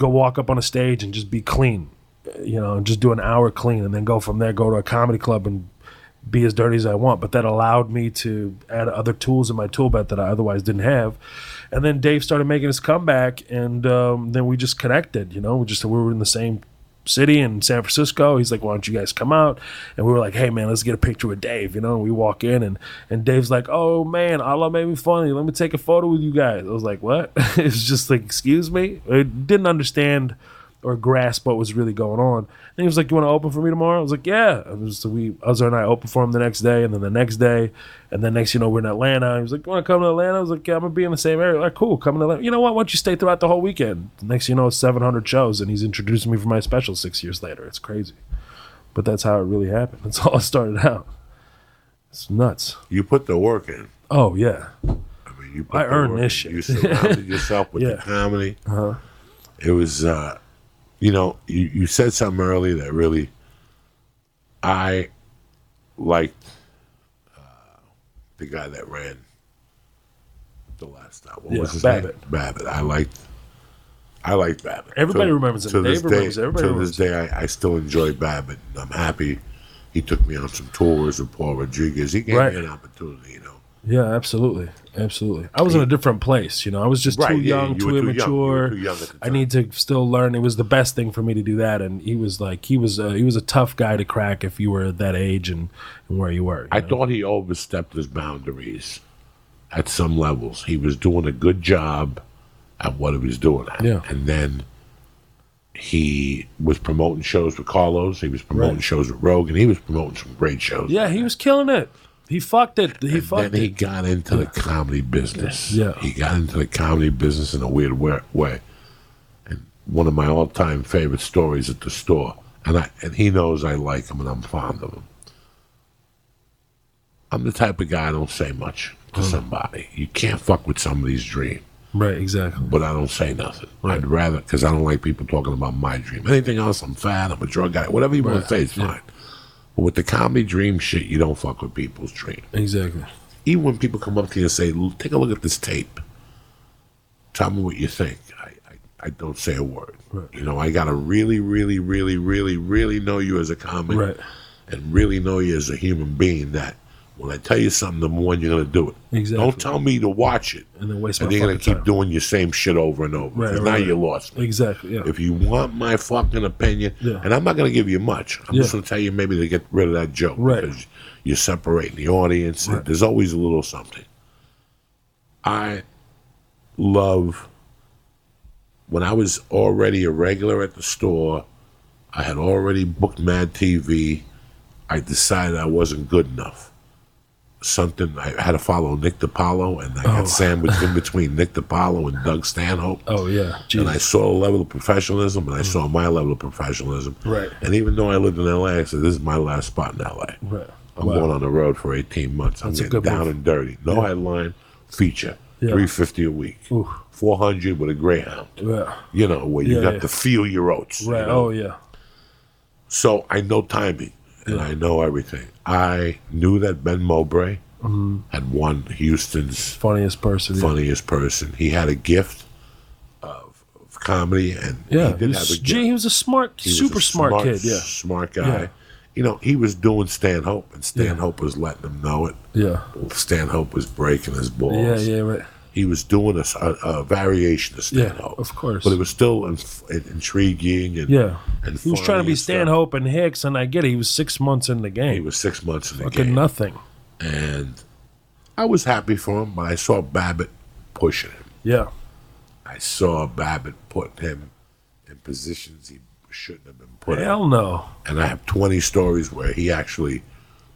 walk up on a stage and just be clean, and just do an hour clean, and then go from there, go to a comedy club and be as dirty as I want. But that allowed me to add other tools in my tool belt that I otherwise didn't have. And then Dave started making his comeback, and then we just connected. We were in the same city in San Francisco. He's like, why don't you guys come out? And we were like, hey man, let's get a picture with Dave. We walk in, and Dave's like, oh man, Allah made me funny, let me take a photo with you guys. I was like, what? It's just like, excuse me. I didn't understand or grasp what was really going on. And he was like, you want to open for me tomorrow? I was like, yeah. And so Uzzer and I opened for him the next day, and then the next day, and then next, we're in Atlanta. He was like, you want to come to Atlanta? I was like, yeah, I'm going to be in the same area. Like, cool, come to Atlanta. You know what? Why don't you stay throughout the whole weekend? Next, 700 shows, and he's introducing me for my special 6 years later. It's crazy. But that's how it really happened. That's all it started out. It's nuts. You put the work in. Oh, yeah. I earned this shit. You surrounded yourself with the comedy. Uh-huh. It was... you said something earlier that really I liked. The guy that ran the last stop. What was his Babbitt. name? Babbitt. I liked Babbitt. Everybody remembers him. Dave remembers. Everybody to this day, I still enjoy Babbitt. I'm happy he took me on some tours with Paul Rodriguez. He gave me an opportunity, Yeah, absolutely. I was in a different place, I was just too young, too immature. Too young at the time. I need to still learn. It was the best thing for me to do that, and he was a tough guy to crack if you were at that age and where you were. I thought he overstepped his boundaries at some levels. He was doing a good job at what he was doing at. Yeah. And then he was promoting shows with Carlos. He was promoting shows with Rogan. He was promoting some great shows. Yeah, he was killing it. He fucked it. Then he got into the comedy business. Yeah. He got into the comedy business in a weird way. And one of my all-time favorite stories at the store, and he knows I like him and I'm fond of him. I'm the type of guy I don't say much to somebody. You can't fuck with somebody's dream. Right, exactly. But I don't say nothing. Right. I'd rather, because I don't like people talking about my dream. Anything else, I'm fat, I'm a drug guy, whatever you want to say is fine. But with the comedy dream shit, you don't fuck with people's dream. Exactly. Even when people come up to you and say, take a look at this tape. Tell me what you think. I don't say a word. Right. I got to really, really, really, really, really know you as a comic and really know you as a human being that when I tell you something, number one, you're going to do it. Exactly. Don't tell me to watch it. And then waste my and you're going to keep time. doing your same shit over and over. Because now you lost me. Exactly, yeah. If you want my fucking opinion, and I'm not going to give you much. I'm just going to tell you maybe to get rid of that joke. Right. Because you're separating the audience. Right. There's always a little something. I love... When I was already a regular at the store, I had already booked Mad TV. I decided I wasn't good enough. I had to follow Nick DiPaolo, and I got sandwiched in between Nick DiPaolo and Doug Stanhope. Oh, yeah. Jesus. And I saw a level of professionalism, and I saw my level of professionalism. Right. And even though I lived in L.A., I said, this is my last spot in L.A. Right. I'm going on the road for 18 months. I'm getting down and dirty. No headline, feature, $350 a week. Ooh. 400 with a Greyhound. Yeah. Where you got to feel your oats. Right. Oh, yeah. So I know timing. And I know everything. I knew that Ben Mowbray had won Houston's funniest person. He had a gift of comedy, and he did have a gift. He was a super smart kid. Yeah, smart guy. Yeah. He was doing Stanhope, and Stanhope was letting him know it. Yeah, Stanhope was breaking his balls. Yeah, right. He was doing a variation of Stanhope. Yeah, of course. But it was still intriguing. And, and he was trying to be Stanhope and Hicks, and I get it. He was 6 months in the game. He was 6 months in the game. Fucking nothing. And I was happy for him, but I saw Babbitt pushing him. Yeah. I saw Babbitt put him in positions he shouldn't have been put in. Hell no. And I have 20 stories where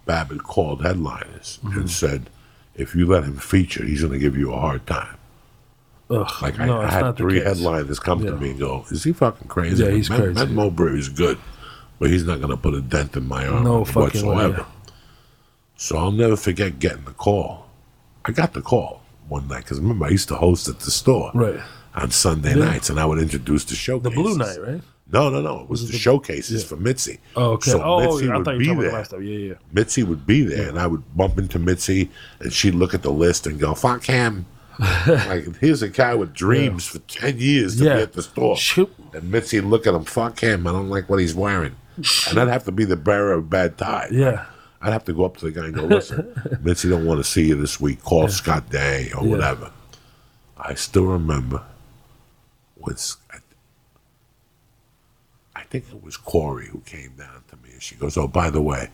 Babbitt called headliners and said, if you let him feature, he's going to give you a hard time. Ugh, Like no, I had 3 headliners come to me and go, is he fucking crazy? Yeah, he's crazy. Matt Mowbray is good, but he's not going to put a dent in my arm No fucking whatsoever. way. So I'll never forget getting the call. I got the call one night because remember I used to host at the store on Sunday nights, and I would introduce the showcases. The Blue Night, right? No. It was the showcases for Mitzi. Oh, okay. So Mitzi I would thought you be were talking about there. the last time. Yeah. Mitzi would be there, and I would bump into Mitzi, and she'd look at the list and go, "Fuck him." Like, here's a guy with dreams for 10 years to be at the store. Shoot. And Mitzi would look at him, "Fuck him. I don't like what he's wearing." And I'd have to be the bearer of bad tide. Yeah. I'd have to go up to the guy and go, "Listen, Mitzi don't want to see you this week. Call Scott Day or whatever." I still remember when I think it was Corey who came down to me, and she goes, "Oh, by the way,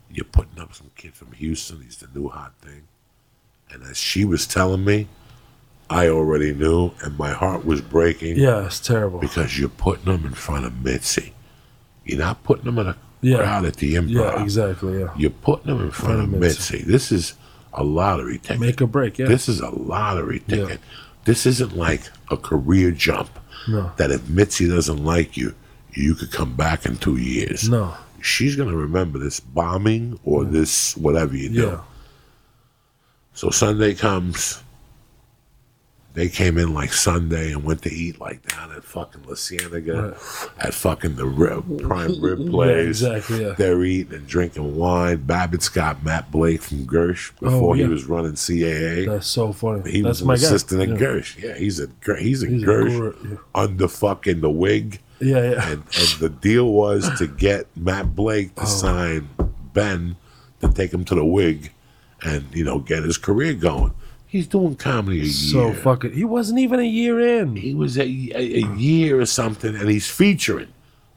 you're putting up some kid from Houston. He's the new hot thing." And as she was telling me, I already knew, and my heart was breaking. Yeah, it's terrible. Because you're putting him in front of Mitzi. You're not putting him in a crowd at the Improv. Yeah, exactly. Yeah. You're putting him in front of Mitzi. This is a lottery ticket. Make or break. Yeah. This is a lottery ticket. This isn't like a career jump. No. That if Mitzi doesn't like you, you could come back in 2 years. No. She's going to remember this bombing or this whatever you do. Yeah. So Sunday comes. They came in like Sunday and went to eat like down at fucking La Cienega at fucking the prime rib place. Yeah, exactly, yeah. They're eating and drinking wine. Babbitt's got Matt Blake from Gersh before he was running CAA. That's so funny. He That's was an my assistant guy. at Gersh. Yeah, he's a Gersh under fucking the wig. Yeah. And the deal was to get Matt Blake to sign Ben to take him to the wig and, get his career going. He's doing comedy a year. So fucking. He wasn't even a year in. He was a year or something, and he's featuring,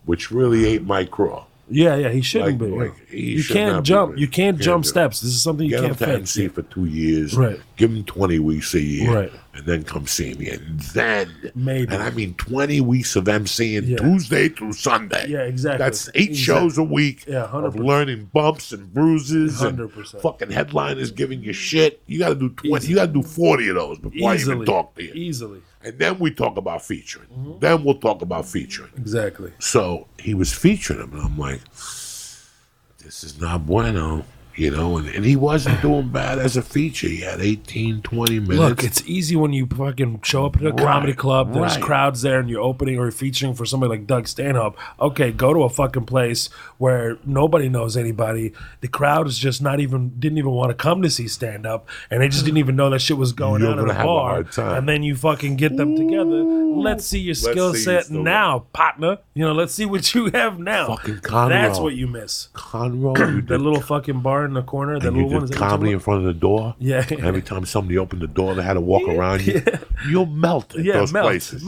which really ain't my craw. Yeah. He shouldn't be. You can't jump. You can't jump steps. This is something you can't fix. Get him to MC for 2 years. Right. Give him 20 weeks a year. Right. And then come see me. And then, maybe. And I mean 20 weeks of MCing Tuesday through Sunday. Yeah, exactly. That's 8 shows a week of learning bumps and bruises. 100%. And fucking headliners giving you shit. You got to do 20. You got to do 40 of those before I even talk to you. Easily. And then we talk about featuring. Then we'll talk about featuring. Exactly. So he was featuring him, and I'm like, this is not bueno, and he wasn't doing bad as a feature. He had 18, 20 minutes. Look, it's easy when you fucking show up at a comedy club, there's crowds there, and you're opening or you're featuring for somebody like Doug Stanhope. Okay, go to a fucking place where nobody knows anybody. The crowd is just didn't even want to come to see stand-up, and they just didn't even know that shit was going on in the bar. And then you fucking get them together. Let's see your skill set now, partner. Let's see what you have now. Fucking Conroe. That's what you miss. Conroe. That little fucking bar in the corner. That little one. You did comedy in front of the door. Yeah. And every time somebody opened the door, they had to walk around you. You'll melt at those places.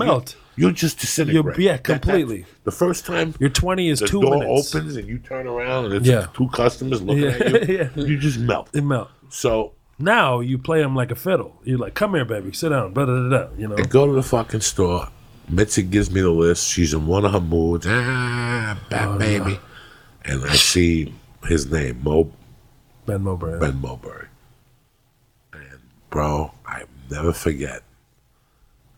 You'll just disintegrate. Completely. The first time your 20 is 2 minutes. The minutes. door opens and you turn around and it's 2 customers looking at you. You just melt. It melt. So now you play them like a fiddle. You're like, come here, baby, sit down. Blah, blah, blah, blah, I go to the fucking store. Mitzi gives me the list. She's in one of her moods. Baby. No. And I see his name, Ben Mowbray. Ben Mowbray. And, bro, I never forget.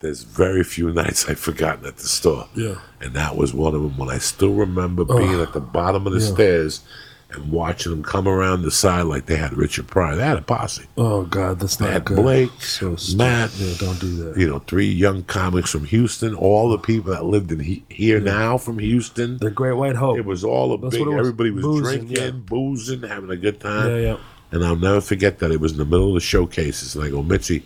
There's very few nights I've forgotten at the store. Yeah. And that was one of them when I still remember being at the bottom of the stairs and watching them come around the side like they had Richard Pryor. They had a posse. Oh, God, that's not had good. Blake, so Matt. Yeah, don't do that. 3 young comics from Houston. All the people that lived in here now from Houston. The Great White Hope. It was all everybody was drinking, boozing, having a good time. Yeah. And I'll never forget that. It was in the middle of the showcases. And I go, Mitzi,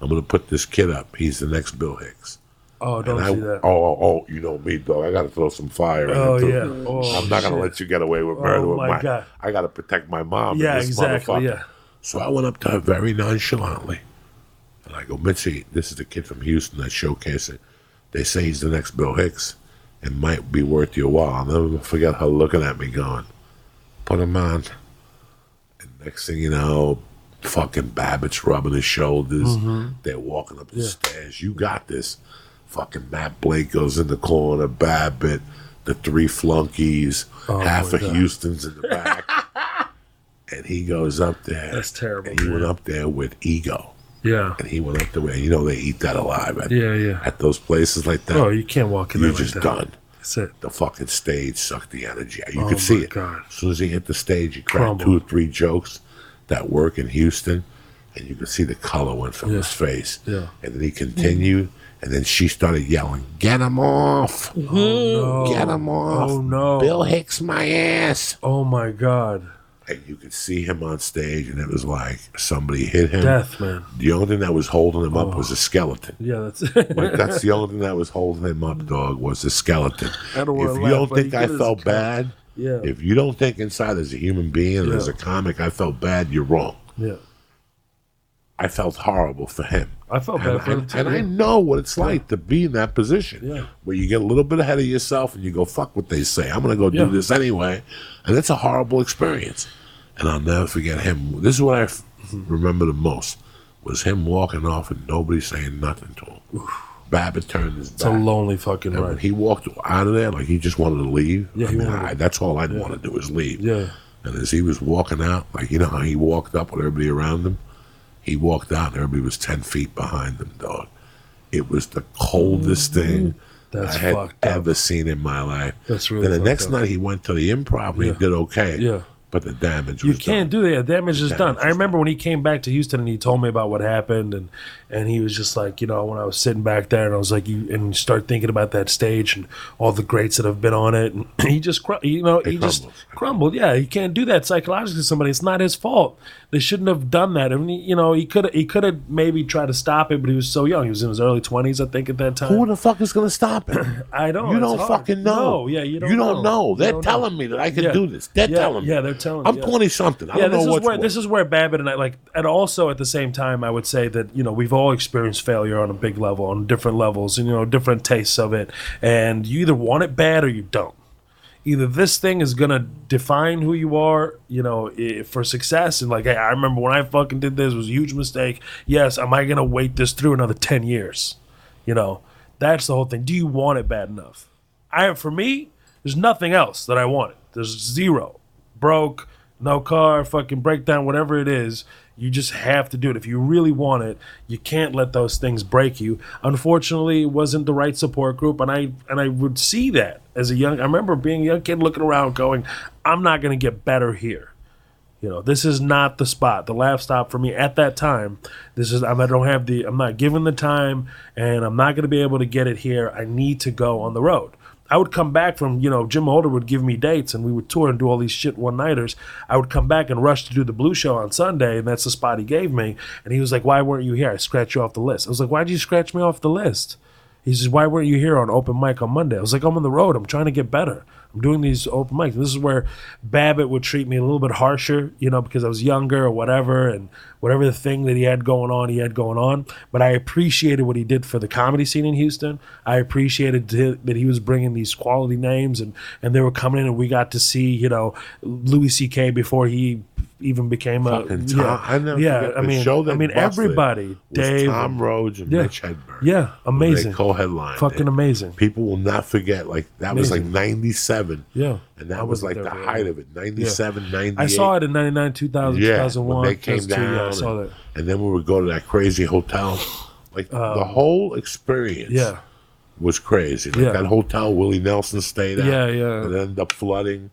I'm going to put this kid up. He's the next Bill Hicks. Oh, don't see that. Oh, you know me, dog. I got to throw some fire in it, too. Yeah. Oh, I'm not going to let you get away with murder. Oh, my God. I got to protect my mom. Yeah, and this exactly, yeah. So I went up to her very nonchalantly. And I go, Mitzi, this is the kid from Houston that's showcasing. They say he's the next Bill Hicks. It might be worth your while. I'll never forget her looking at me going, put him on. And next thing you know, fucking Babbitt's rubbing his shoulders. They're walking up the stairs. You got this. Fucking Matt Blake goes in the corner, Babbitt, the three flunkies, half of Houston's in the back. And he goes up there. That's terrible. And he went up there with ego. Yeah. And he went up there. You know, they eat that alive yeah. at those places like that. Oh, you can't walk in there like that. You're just done. That's it. The fucking stage sucked the energy out. You could see it. God. As soon as he hit the stage, he cracked 2 or 3 jokes that work in Houston, and you could see the color went from his face. Yeah. And then he continued, and then she started yelling, "Get him off! Oh, no. Get him off! Oh, no. Bill Hicks my ass!" Oh, my God. And you could see him on stage, and it was like somebody hit him. Death, man. The only thing that was holding him up was a skeleton. Yeah, that's Like, that's the only thing that was holding him up, dog, was the skeleton. I don't If wanna you laugh, don't but think he I did felt his bad, Yeah. if you don't think inside as a human being and as a comic I felt bad, you're wrong. Yeah. I felt horrible for him. I felt bad for him, too. And I know what it's like to be in that position where you get a little bit ahead of yourself and you go, fuck what they say. I'm going to go do this anyway. And it's a horrible experience. And I'll never forget him. This is what I remember the most, was him walking off and nobody saying nothing to him. Babbitt turned his back. It's a lonely fucking And ride. when he walked out of there, like he just wanted to leave. Yeah, that's all I'd want to do is leave. Yeah. And as he was walking out, like, you know how he walked up with everybody around him? He walked out and everybody was 10 feet behind him, dog. It was the coldest thing That's I had fucked up. ever seen in my life. That's really Then the fucked next up. night he went to the Improv and he did okay. Yeah. But the damage You was can't done. do that. Damage is done. Damage I is remember when he came back to Houston and he told me about what happened, and he was just like, you know, when I was sitting back there and I was like, you start thinking about that stage and all the greats that have been on it, and he just, just crumbled. Yeah, he can't do that psychologically to somebody. It's not his fault. They shouldn't have done that. I mean, you know, he could have maybe tried to stop it, but he was so young. He was in his early 20s, I think, at that time. Who the fuck is going to stop him? I don't. You don't fucking know. No, yeah, you don't. You don't know. They're don't telling me that I can do this. They're telling me. Yeah, they're telling. I'm 20-something. I don't know what's what. This is where Babbitt and I like, and also at the same time, I would say that, you know, we've all experienced failure on a big level, on different levels, and, you know, different tastes of it, and you either want it bad or you don't. Either this thing is gonna define who you are, you know, for success, and like, hey, I remember when I fucking did this, it was a huge mistake. Yes, am I gonna wait this through another 10 years? You know, that's the whole thing. Do you want it bad enough? For me, there's nothing else that I wanted. There's zero. Broke, no car, fucking breakdown, whatever it is. You just have to do it. If you really want it, you can't let those things break you. Unfortunately, it wasn't the right support group, and I would see that as I remember being a young kid looking around going, I'm not going to get better here. You know, this is not the spot, the laugh stop for me at that time. I'm not given the time, and I'm not going to be able to get it here. I need to go on the road. I would come back from, you know, Jim Holder would give me dates and we would tour and do all these shit one-nighters. I would come back and rush to do the Blue Show on Sunday, and that's the spot he gave me. And he was like, why weren't you here? I scratched you off the list. I was like, why'd you scratch me off the list? He says, why weren't you here on open mic on Monday? I was like, I'm on the road. I'm trying to get better. I'm doing these open mics. This is where Babbitt would treat me a little bit harsher, you know, because I was younger or whatever, and whatever the thing that he had going on. But I appreciated what he did for the comedy scene in Houston. I appreciated that he was bringing these quality names, and they were coming in, and we got to see, you know, Louis C.K. before he even became a show that busted everybody, was Dave, Tom Rhodes and Mitch Hedberg. Yeah, amazing. They co-headlined. Fucking amazing. People will not forget, like, that was like 97. Yeah. And that was like the height of it. 97, 98. I saw it in 99, 2000, 2001. When they came down. I saw that. And then we would go to that crazy hotel. Like, the whole experience was crazy. Like, that hotel Willie Nelson stayed at. And it ended up flooding.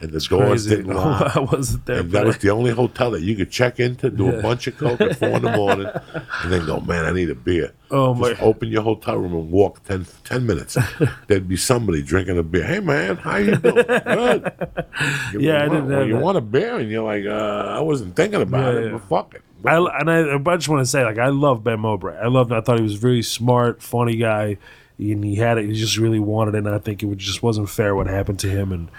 And the doors didn't lock. I wasn't there. And that was the only hotel that you could check into, do a bunch of coke at 4 in the morning, and then go, man, I need a beer. Oh, just open your hotel room and walk 10 minutes. There'd be somebody drinking a beer. Hey, man, how you doing? Good. I didn't have you that. want a beer? And you're like, I wasn't thinking about it, but fuck it. I just want to say, like, I love Ben Mowbray. I thought he was a very smart, funny guy, and he had it. He just really wanted it, and I think it just wasn't fair what happened to him, and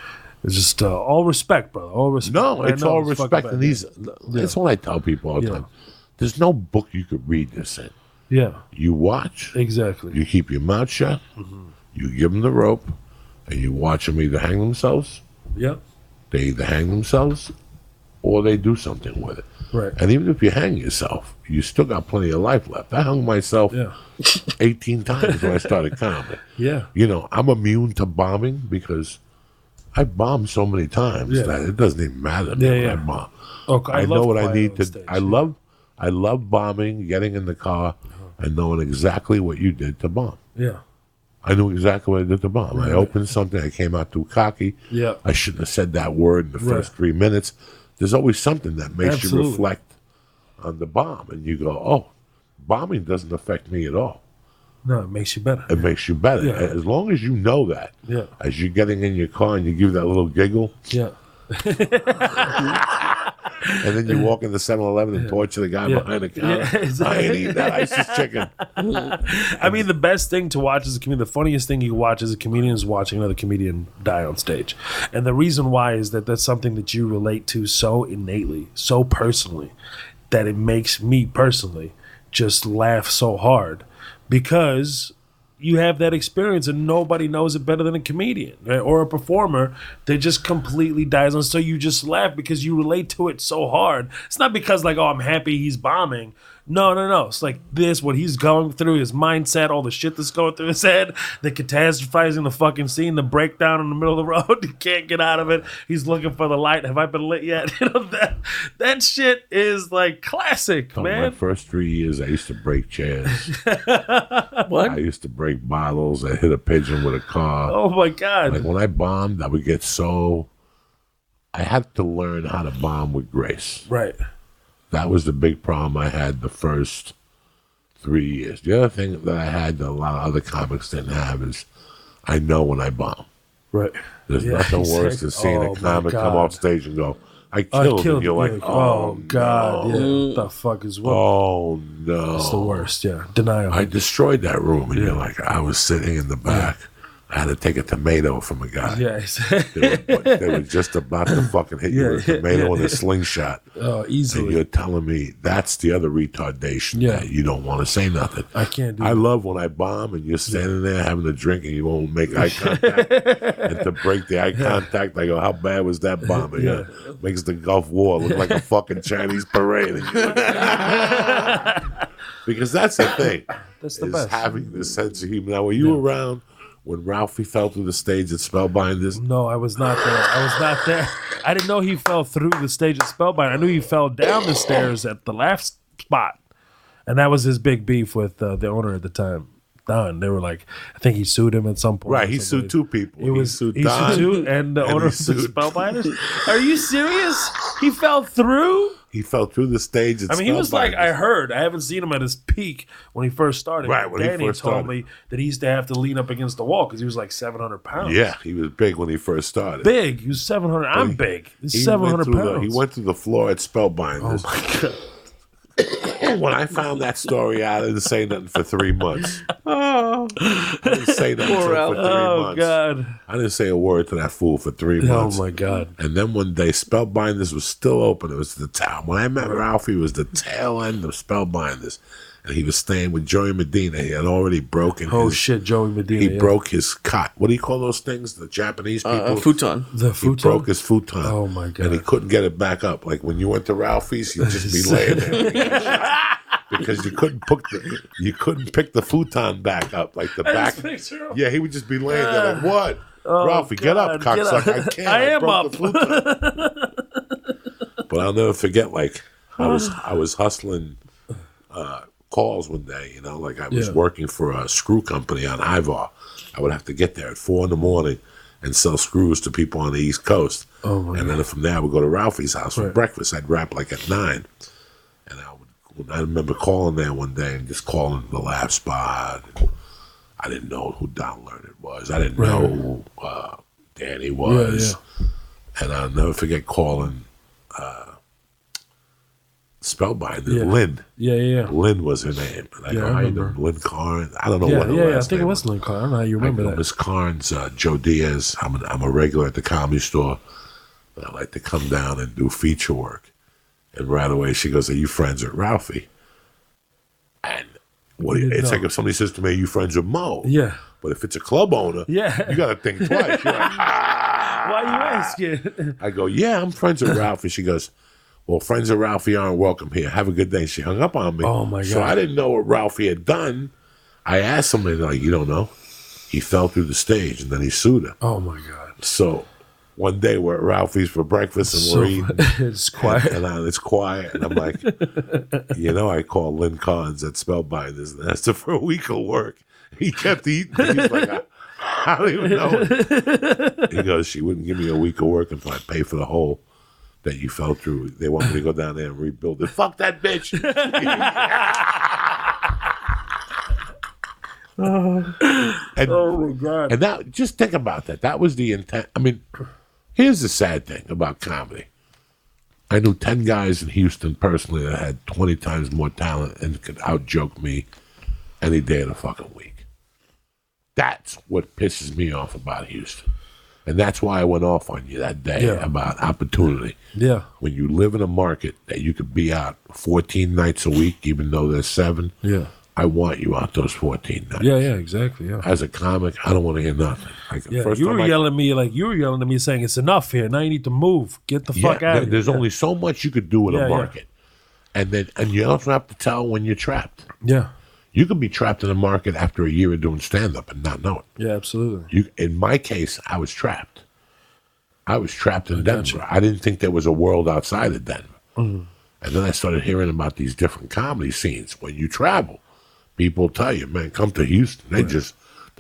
it's just all respect, brother. All respect. No, it's all respect. And that's what I tell people all the time. There's no book you could read this in. Yeah. You watch. Exactly. You keep your mouth shut. You give them the rope, and you watch them either hang themselves. Yep. They either hang themselves, or they do something with it. Right. And even if you hang yourself, you still got plenty of life left. I hung myself 18 times when I started comedy. Yeah. You know, I'm immune to bombing because I bombed so many times that it doesn't even matter to me when I bomb. Okay, I know what I need to. Stage, I love bombing, getting in the car, and knowing exactly what you did to bomb. Yeah. I knew exactly what I did to bomb. I opened something. I came out too cocky. Yeah. I shouldn't have said that word in the first 3 minutes. There's always something that makes you reflect on the bomb, and you go, "Oh, bombing doesn't affect me at all." No, it makes you better. It makes you better. Yeah. As long as you know that. Yeah. As you're getting in your car and you give that little giggle. Yeah. And then you walk into 7-Eleven and torture the guy behind the counter. Yeah, exactly. I ain't eating that ISIS chicken. I mean, the best thing to watch as a comedian, the funniest thing you can watch as a comedian is watching another comedian die on stage. And the reason why is that that's something that you relate to so innately, so personally, that it makes me personally just laugh so hard because you have that experience and nobody knows it better than a comedian, right? Or a performer that just completely dies on. So you just laugh because you relate to it so hard. It's not because like, oh, I'm happy he's bombing. No. It's like this, what he's going through, his mindset, all the shit that's going through his head, the catastrophizing the fucking scene, the breakdown in the middle of the road. He can't get out of it. He's looking for the light. Have I been lit yet? You know, that shit is like classic, man. My first 3 years, I used to break chairs. What? I used to break bottles. I hit a pigeon with a car. Oh my God. Like when I bombed, I would get so. I had to learn how to bomb with grace. Right. That was the big problem I had the first 3 years. The other thing that I had that a lot of other comics didn't have is I know when I bomb. Right. There's nothing worse than seeing a comic come off stage and go, I killed him. You're like, oh, God. no. Yeah. What the fuck is what? Oh, no. It's the worst, yeah. Denial. I destroyed that room. And you're like, I was sitting in the back. I had to take a tomato from a guy. Yes. They were just about to fucking hit you with a tomato and a slingshot. Oh, easily. And you're telling me that's the other retardation that you don't want to say nothing. I can't do I that. love when I bomb and you're standing there having a drink and you won't make eye contact. And to break the eye contact, I go, how bad was that bombing? Yeah. Makes the Gulf War look like a fucking Chinese parade. And you're like, because that's the thing. That's the is best. having this sense of humor. Now, were you around when Ralphie fell through the stage at Spellbinders? No, I was not there. I didn't know he fell through the stage at Spellbind. I knew he fell down the stairs at the laugh spot. And that was his big beef with the owner at the time, Don. They were like, I think he sued him at some point. Right, he sued two people. He sued Don too, and the owner of the Spellbinders. Are you serious? He fell through? He fell through the stage. I mean, he was like, I haven't seen him at his peak when he first started. Right, when Danny he first told started. me that he used to have to lean up against the wall because he was like 700 pounds. Yeah, he was big when he first started. Big. He was 700. I'm big. He's 700 pounds. He went through the floor at Spellbinders. Oh, my God. When I found that story out, I didn't say nothing for 3 months. I didn't say nothing to him for 3 months. Oh, God. I didn't say a word to that fool for 3 months. Oh, my God. And then one day, Spellbinders was still open. It was the town. When I met Ralphie, it was the tail end of Spellbinders. And he was staying with Joey Medina. He had already broken Oh, his... shit, Joey Medina. He broke his cot. What do you call those things? The Japanese people? Futon. The He futon? broke his futon. Oh, my God. And he couldn't get it back up. Like when you went to Ralphie's, you'd just be laying there. Because you couldn't pick the futon back up. Like the back. Yeah, he would just be laying there like, what? Oh, Ralphie, get up, God, cocksucker. I can't. I am broke up. the futon. But I'll never forget, like, I was hustling calls one day, you know, like I was working for a screw company on Ivar. I would have to get there at 4 a.m. and sell screws to people on the East Coast. Oh my and then from there, I would go to Ralphie's house for breakfast. I'd wrap like at 9. And I remember calling there one day and just calling the laugh spot. I didn't know who Don Leonard was. I didn't know who Danny was. And I'll never forget calling Spellbinder, Lynn. Yeah. Lynn was her name. And I go, I how you remember. doing? Lynn Carnes. I don't know what her I last think it name was Lynn Carr. I don't know how you remember that. Miss Carnes, Joe Diaz. I'm a regular at the Comedy Store. And I like to come down and do feature work. And right away she goes, are you friends with Ralphie? And it's like if somebody says to me, are you friends with Mo? Yeah. But if it's a club owner, you got to think twice. You're like, Why you asking? I go, yeah, I'm friends with Ralphie. She goes, well, friends of Ralphie aren't welcome here. Have a good day. She hung up on me. Oh, my God. So I didn't know what Ralphie had done. I asked him, and like, you don't know? He fell through the stage, and then he sued her. Oh, my God. So one day we're at Ralphie's for breakfast, and we're eating. It's quiet. And it's quiet, and I'm like, I called Lynn Collins at Spellbinders and asked her for a week of work. He kept eating. He's like, I don't even know it. He goes, she wouldn't give me a week of work until I pay for the hole that you fell through. They want me to go down there and rebuild it. Fuck that bitch. Oh my God. And that, just think about that. That was the intent. I mean, here's the sad thing about comedy. I knew 10 guys in Houston personally that had 20 times more talent and could out-joke me any day of the fucking week. That's what pisses me off about Houston. And that's why I went off on you that day about opportunity. Yeah. When you live in a market that you could be out 14 nights a week, even though there's 7, Yeah. I want you out those 14 nights. Yeah, exactly. Yeah. As a comic, I don't want to hear nothing. Like, Yeah, you were yelling at me saying it's enough here. Now you need to move. Get the fuck out of here. There's only so much you could do in a market. And you also have to tell when you're trapped. Yeah. You could be trapped in a market after a year of doing stand-up and not know it. Yeah, absolutely. In my case, I was trapped. I was trapped in Denver. I didn't think there was a world outside of Denver. Mm-hmm. And then I started hearing about these different comedy scenes. When you travel, people tell you, man, come to Houston. They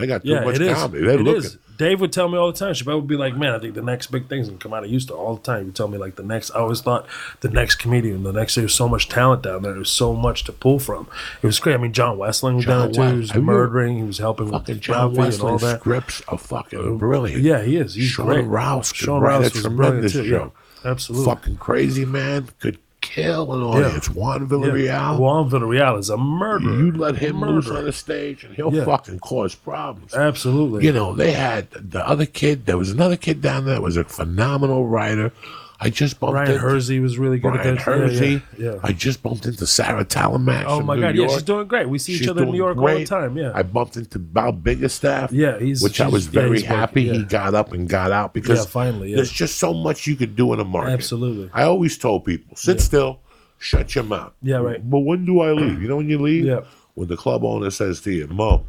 got too much comedy. They're looking. Dave would tell me all the time. Chappelle would be like, man, I think the next big thing's going to come out of Houston all the time. He would tell me, like, I always thought the next comedian, there's so much talent down there. There's so much to pull from. It was great. I mean, John Westling was down there, too. He was murdering. He was helping with John Ralphie and all that. Scripts are fucking brilliant. Yeah, he is. He's Sean great. Rouse Sean write Rouse a was brilliant, tremendous too. show. Yeah, absolutely. Fucking crazy, man. Could kill an audience. Juan Villarreal. Yeah. Juan Villarreal is a murderer. You let him loose on the stage and he'll fucking cause problems. Absolutely. They had the other kid. There was another kid down there that was a phenomenal writer. I just bumped Ryan into Hersey was really good Ryan at that. Hersey. Yeah. I just bumped into Sarah Talamash. Oh my God, New York. she's doing great. We see each other in New York all the time. Yeah. I bumped into Bob Biggerstaff. Yeah, which I was very happy he got up and got out because finally, there's just so much you could do in a market. Absolutely. I always told people, sit still, shut your mouth. Yeah, right. But when do I leave? You know when you leave? Yeah. When the club owner says to you, Mo.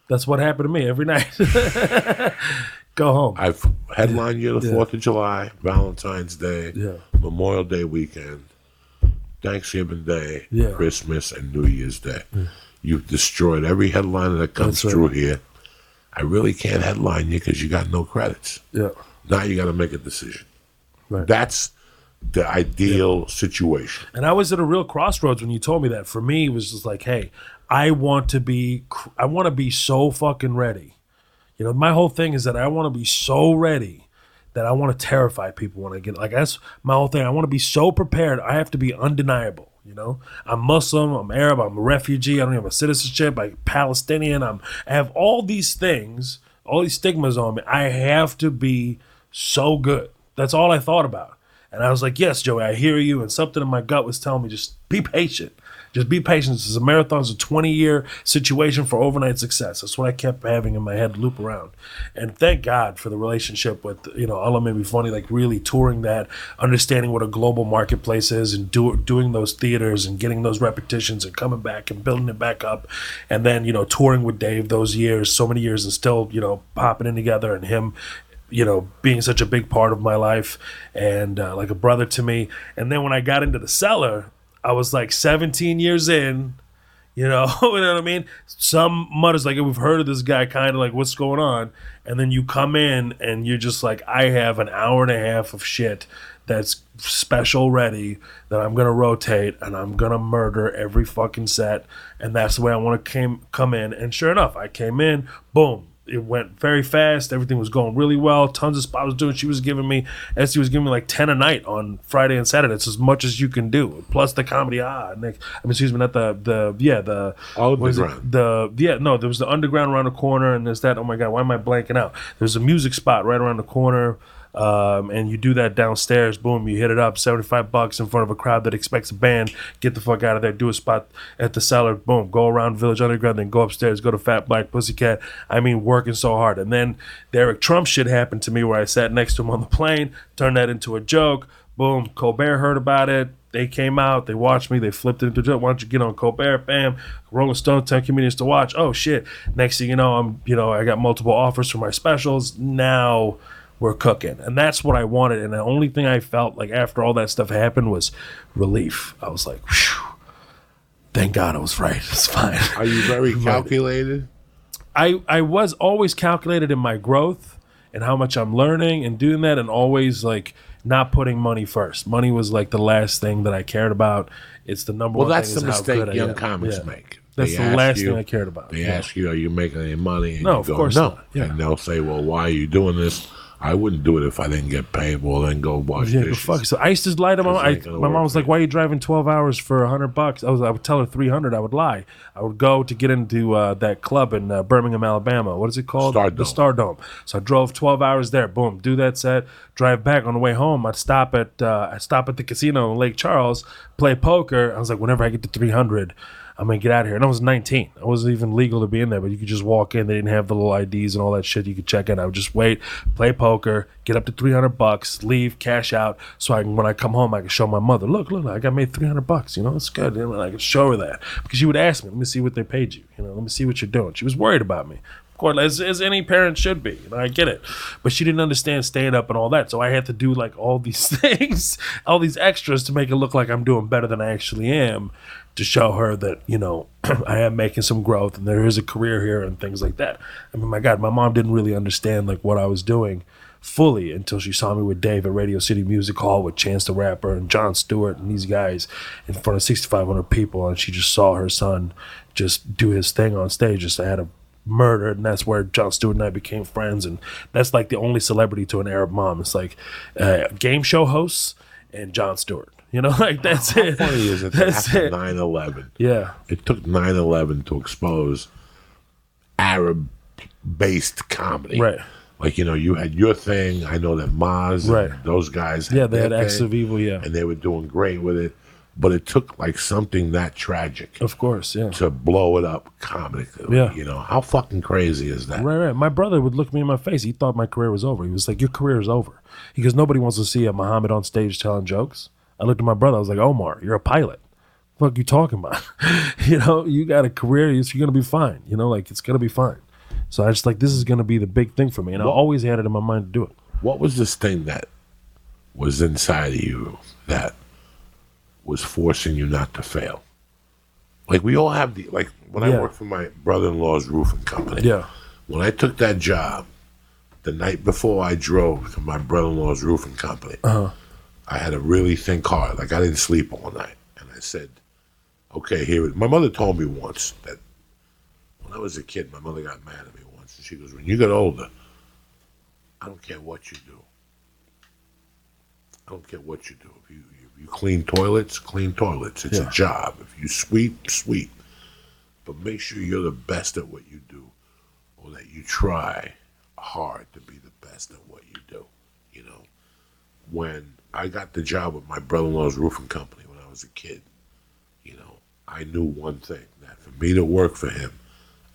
That's what happened to me every night. Go home. I've headlined you the 4th of July, Valentine's Day, Memorial Day weekend, Thanksgiving Day, Christmas, and New Year's Day. You've destroyed every headliner that comes through here. I really can't headline you because you got no credits. Yeah. Now you got to make a decision. Right. That's the ideal situation. And I was at a real crossroads when you told me that. For me, it was just like, hey, I want to be so fucking ready. My whole thing is that I want to be so ready that I want to terrify people when I get, like, that's my whole thing. I want to be so prepared. I have to be undeniable. I'm Muslim, I'm Arab, I'm a refugee, I don't have a citizenship, I'm Palestinian, I have all these things, all these stigmas on me. I have to be so good. That's all I thought about. And I was like, yes, Joey, I hear you. And something in my gut was telling me, just be patient. Just be patient. This is a marathon. It's a 20-year situation for overnight success. That's what I kept having in my head loop around. And thank God for the relationship with, Allah Made Me Funny, like really touring that, understanding what a global marketplace is and doing those theaters and getting those repetitions and coming back and building it back up. And then, touring with Dave those years, so many years, and still, popping in together and him, being such a big part of my life and like a brother to me. And then when I got into the Cellar, I was like 17 years in, you know what I mean? Some mutters like, we've heard of this guy, kind of like, what's going on? And then you come in and you're just like, I have an hour and a half of shit that's special ready that I'm going to rotate and I'm going to murder every fucking set. And that's the way I want to come in. And sure enough, I came in, boom. It went very fast. Everything was going really well. Tons of spots I was doing. She was giving me, Esty was giving me like 10 a night on Friday and Saturday. It's as much as you can do. Plus the comedy. There was the underground around the corner, and there's that. Oh my God, why am I blanking out? There's a music spot right around the corner. And you do that downstairs, boom, you hit it up, $75 in front of a crowd that expects a band, get the fuck out of there, do a spot at the Cellar, boom, go around Village Underground, then go upstairs, go to Fat Black Pussycat. I mean, working so hard. And then the Eric Trump shit happened to me where I sat next to him on the plane, turned that into a joke, Boom, Colbert heard about it. They came out, they watched me, they flipped it into a joke. Why don't you get on Colbert? Bam, Rolling Stone, 10 comedians to watch. Oh shit! Next thing you know, I got multiple offers for my specials. Now we're cooking, and that's what I wanted. And the only thing I felt like after all that stuff happened was relief. I was like, whew, thank God I was right. It's fine. Are you very calculated? I was always calculated in my growth and how much I'm learning and doing that, and always like not putting money first. Money was like the last thing that I cared about. It's the number one thing. Well, that's the mistake young comics make. That's the last thing I cared about. They ask you, are you making any money? And no, you of go, course no. not. Yeah. And they'll say, well, why are you doing this? I wouldn't do it if I didn't get paid. Well, then go wash dishes. Fuck. So I used to lie to my mom. My mom was like, why are you driving 12 hours for $100? I would tell her 300. I would lie. I would go to get into that club in Birmingham, Alabama. What is it called? Stardome. The Stardome. So I drove 12 hours there. Boom. Do that set. Drive back. On the way home, I'd stop at the casino in Lake Charles, play poker. I was like, whenever I get to 300, I'm going to get out of here. And I was 19. It wasn't even legal to be in there, but you could just walk in. They didn't have the little IDs and all that shit. You could check in. I would just wait, play poker, get up to $300, leave, cash out. So when I come home, I can show my mother, look, I got made $300. You know, it's good. And I could show her that. Because she would ask me, let me see what they paid you. You know, let me see what you're doing. She was worried about me. Of course, as any parent should be. You know, I get it. But she didn't understand stand up and all that. So I had to do like all these things, all these extras to make it look like I'm doing better than I actually am, to show her that, you know, I am making some growth and there is a career here and things like that. I mean, my God, my mom didn't really understand like what I was doing fully until she saw me with Dave at Radio City Music Hall with Chance the Rapper and Jon Stewart and these guys in front of 6,500 people. And she just saw her son just do his thing on stage. Just had a murdered, and that's where Jon Stewart and I became friends. And that's like the only celebrity to an Arab mom. It's like game show hosts and Jon Stewart. You know, like that's How it. funny is it that after 9/11, Yeah. it took 9/11 to expose Arab-based comedy. Right. Like, you know, you had your thing. I know that Maz Right. and those guys Yeah, they their had Acts thing, of Evil, yeah. and they were doing great with it. But it took like something that tragic Of course, yeah. to blow it up comedically. Yeah. You know, how fucking crazy is that? Right. My brother would look me in my face. He thought my career was over. He was like, your career is over. He goes, nobody wants to see a Muhammad on stage telling jokes. I looked at my brother. I was like, Omar, you're a pilot. What the fuck you talking about? You know, you got a career. You're going to be fine. You know, like, it's going to be fine. So I just like, this is going to be the big thing for me. And I always had it in my mind to do it. What was this thing that was inside of you that was forcing you not to fail? Like, we all have the, like, when I worked for my brother-in-law's roofing company, when I took that job, the night before I drove to my brother-in-law's roofing company, I had to really think hard. Like, I didn't sleep all night. And I said, okay, here. My mother told me once that when I was a kid, my mother got mad at me once. And she goes, when you get older, I don't care what you do. I don't care what you do. If you clean toilets, clean toilets. It's a job. If you sweep, sweep. But make sure you're the best at what you do, or that you try hard to be the best at what you do. You know, when I got the job with my brother-in-law's roofing company when I was a kid, you know, I knew one thing, that for me to work for him,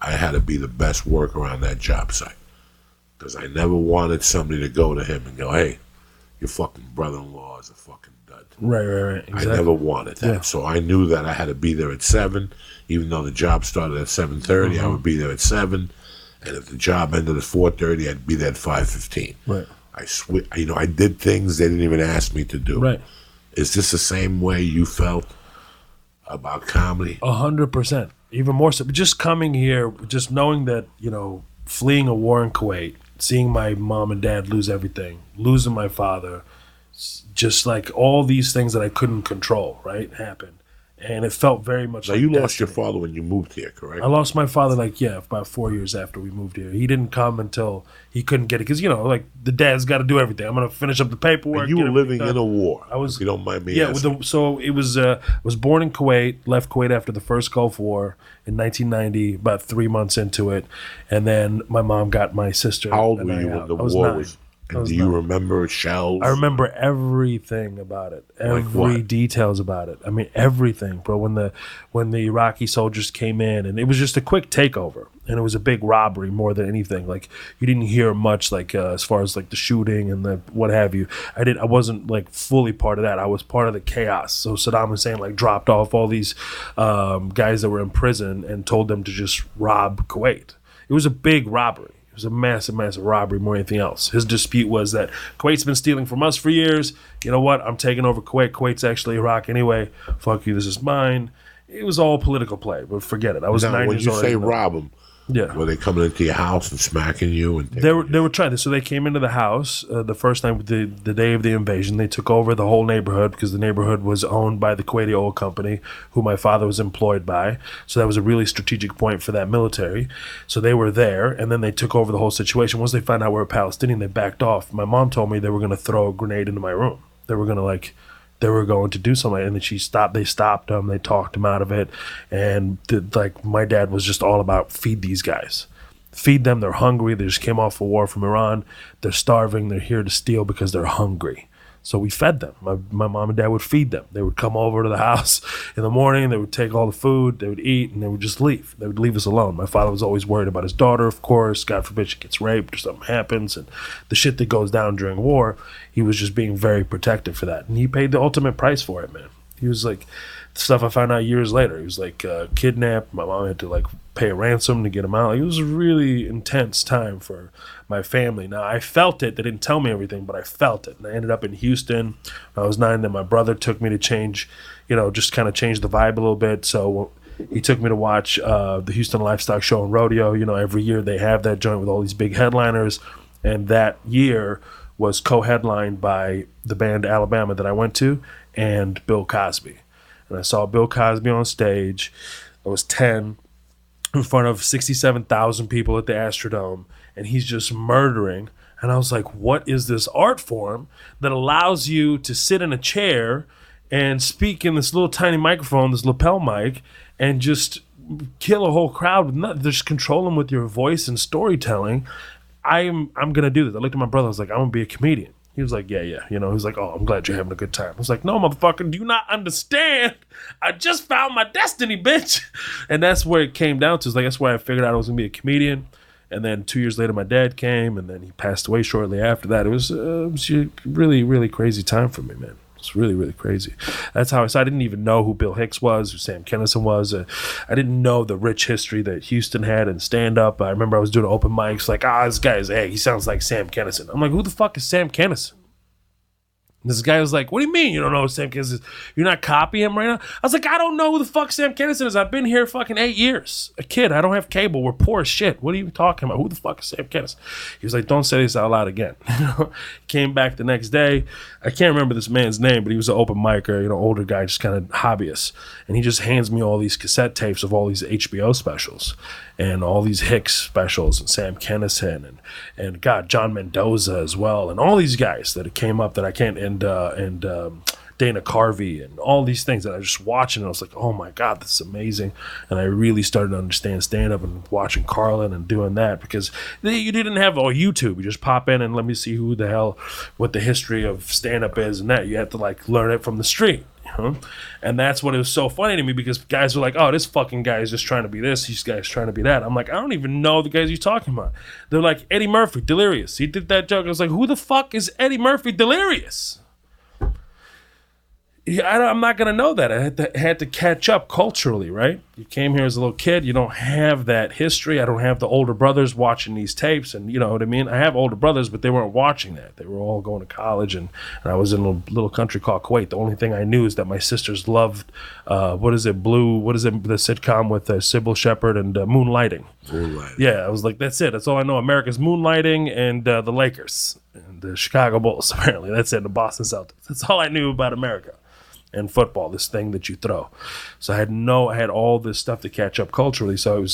I had to be the best worker on that job site. Because I never wanted somebody to go to him and go, hey, your fucking brother-in-law is a fucking dud. Right. Exactly. I never wanted that. Yeah. So I knew that I had to be there at 7, even though the job started at 7:30, I would be there at 7. And if the job ended at 4:30, I'd be there at 5:15. Right. I did things they didn't even ask me to do. Right. Is this the same way you felt about comedy? 100%. Even more so. But just coming here, just knowing that, you know, fleeing a war in Kuwait, seeing my mom and dad lose everything, losing my father, just like all these things that I couldn't control, right, happened. And it felt very much Now, like you destiny. lost your father when you moved here, correct? I lost my father, about 4 years after we moved here. He didn't come until he couldn't get it. Because, you know, like, the dad's got to do everything. I'm going to finish up the paperwork. And you were living in a war, I was, if you don't mind me asking. So it was, was born in Kuwait, left Kuwait after the first Gulf War in 1990, about 3 months into it. And then my mom got my sister. How old were you when the war was? And do you remember shells? I remember everything about it. Every details about it. I mean, everything, bro. When the Iraqi soldiers came in, and it was just a quick takeover, and it was a big robbery more than anything. Like, you didn't hear much, like, as far as like the shooting and the what have you. I wasn't like fully part of that. I was part of the chaos. So Saddam Hussein like dropped off all these guys that were in prison and told them to just rob Kuwait. It was a big robbery. It was a massive, massive robbery more than anything else. His dispute was that Kuwait's been stealing from us for years. You know what? I'm taking over Kuwait. Kuwait's actually Iraq anyway. Fuck you. This is mine. It was all political play, but forget it. I was 9 years old. When you say rob them, yeah, were they coming into your house and smacking you? And they were trying to. So they came into the house the first night, the day of the invasion. They took over the whole neighborhood because the neighborhood was owned by the Kuwaiti Oil Company, who my father was employed by. So that was a really strategic point for that military. So they were there, and then they took over the whole situation. Once they found out we were Palestinian, they backed off. My mom told me they were going to throw a grenade into my room. They were going to do something, and then they stopped them, they talked them out of it, and my dad was just all about feed these guys. Feed them, they're hungry, they just came off a war from Iran, they're starving, they're here to steal because they're hungry. So we fed them. My mom and dad would feed them. They would come over to the house in the morning, they would take all the food, they would eat, and they would just leave. They would leave us alone. My father was always worried about his daughter, of course. God forbid she gets raped or something happens, and the shit that goes down during war. He was just being very protective for that. And he paid the ultimate price for it, man. He was like, stuff I found out years later. He was like kidnapped. My mom had to like pay a ransom to get him out. It was a really intense time for my family. Now, I felt it. They didn't tell me everything, but I felt it. And I ended up in Houston when I was 9. Then my brother took me to change, just kind of change the vibe a little bit. So he took me to watch the Houston Livestock Show and Rodeo. Every year they have that joint with all these big headliners. And that year was co-headlined by the band Alabama that I went to and Bill Cosby. And I saw Bill Cosby on stage. I was 10 in front of 67,000 people at the Astrodome, and he's just murdering. And I was like, what is this art form that allows you to sit in a chair and speak in this little tiny microphone, this lapel mic, and just kill a whole crowd with nothing, just control them with your voice and storytelling? I'm going to do this. I looked at my brother. I was like, I'm going to be a comedian. He was like, yeah. He was like, oh, I'm glad you're having a good time. I was like, no, motherfucker, do you not understand? I just found my destiny, bitch. And that's where it came down to. That's why I figured out I was going to be a comedian. And then 2 years later, my dad came, and then he passed away shortly after that. It was a really, really crazy time for me, man. It's really, really crazy. That's how I didn't even know who Bill Hicks was, who Sam Kinison was. I didn't know the rich history that Houston had in stand-up. I remember I was doing open mics, like, this guy's, he sounds like Sam Kinison. I'm like, who the fuck is Sam Kinison? And this guy was like, what do you mean you don't know who Sam Kinison is? You're not copying him right now? I was like, I don't know who the fuck Sam Kinison is. I've been here fucking 8 years. A kid. I don't have cable. We're poor as shit. What are you talking about? Who the fuck is Sam Kinison? He was like, don't say this out loud again. Came back the next day. I can't remember this man's name, but he was an open micer, older guy, just kind of hobbyist. And he just hands me all these cassette tapes of all these HBO specials and all these Hicks specials and Sam Kinison and God, John Mendoza as well, and all these guys that came up that I can't, and Dana Carvey and all these things that I was just watching, and I was like, oh my God, this is amazing. And I really started to understand stand-up and watching Carlin and doing that, because you didn't have YouTube. You just pop in and let me see what the history of stand-up is, and that you had to like learn it from the street. And that's what it was so funny to me, because guys were like, oh, this fucking guy is just trying to be this, this guy's trying to be that. I'm like, I don't even know the guys you're talking about. They're like, Eddie Murphy, Delirious. He did that joke. I was like, who the fuck is Eddie Murphy, Delirious? I'm not going to know that. I had to catch up culturally, right? You came here as a little kid. You don't have that history. I don't have the older brothers watching these tapes, and you know what I mean? I have older brothers, but they weren't watching that. They were all going to college, and I was in a little country called Kuwait. The only thing I knew is that my sisters loved, the sitcom with Sybil Shepherd and Moonlighting. Yeah, I was like, that's it. That's all I know. America's Moonlighting and the Lakers and the Chicago Bulls, apparently. That's it, the Boston Celtics. That's all I knew about America. And football, this thing that you throw. So I had all this stuff to catch up culturally. So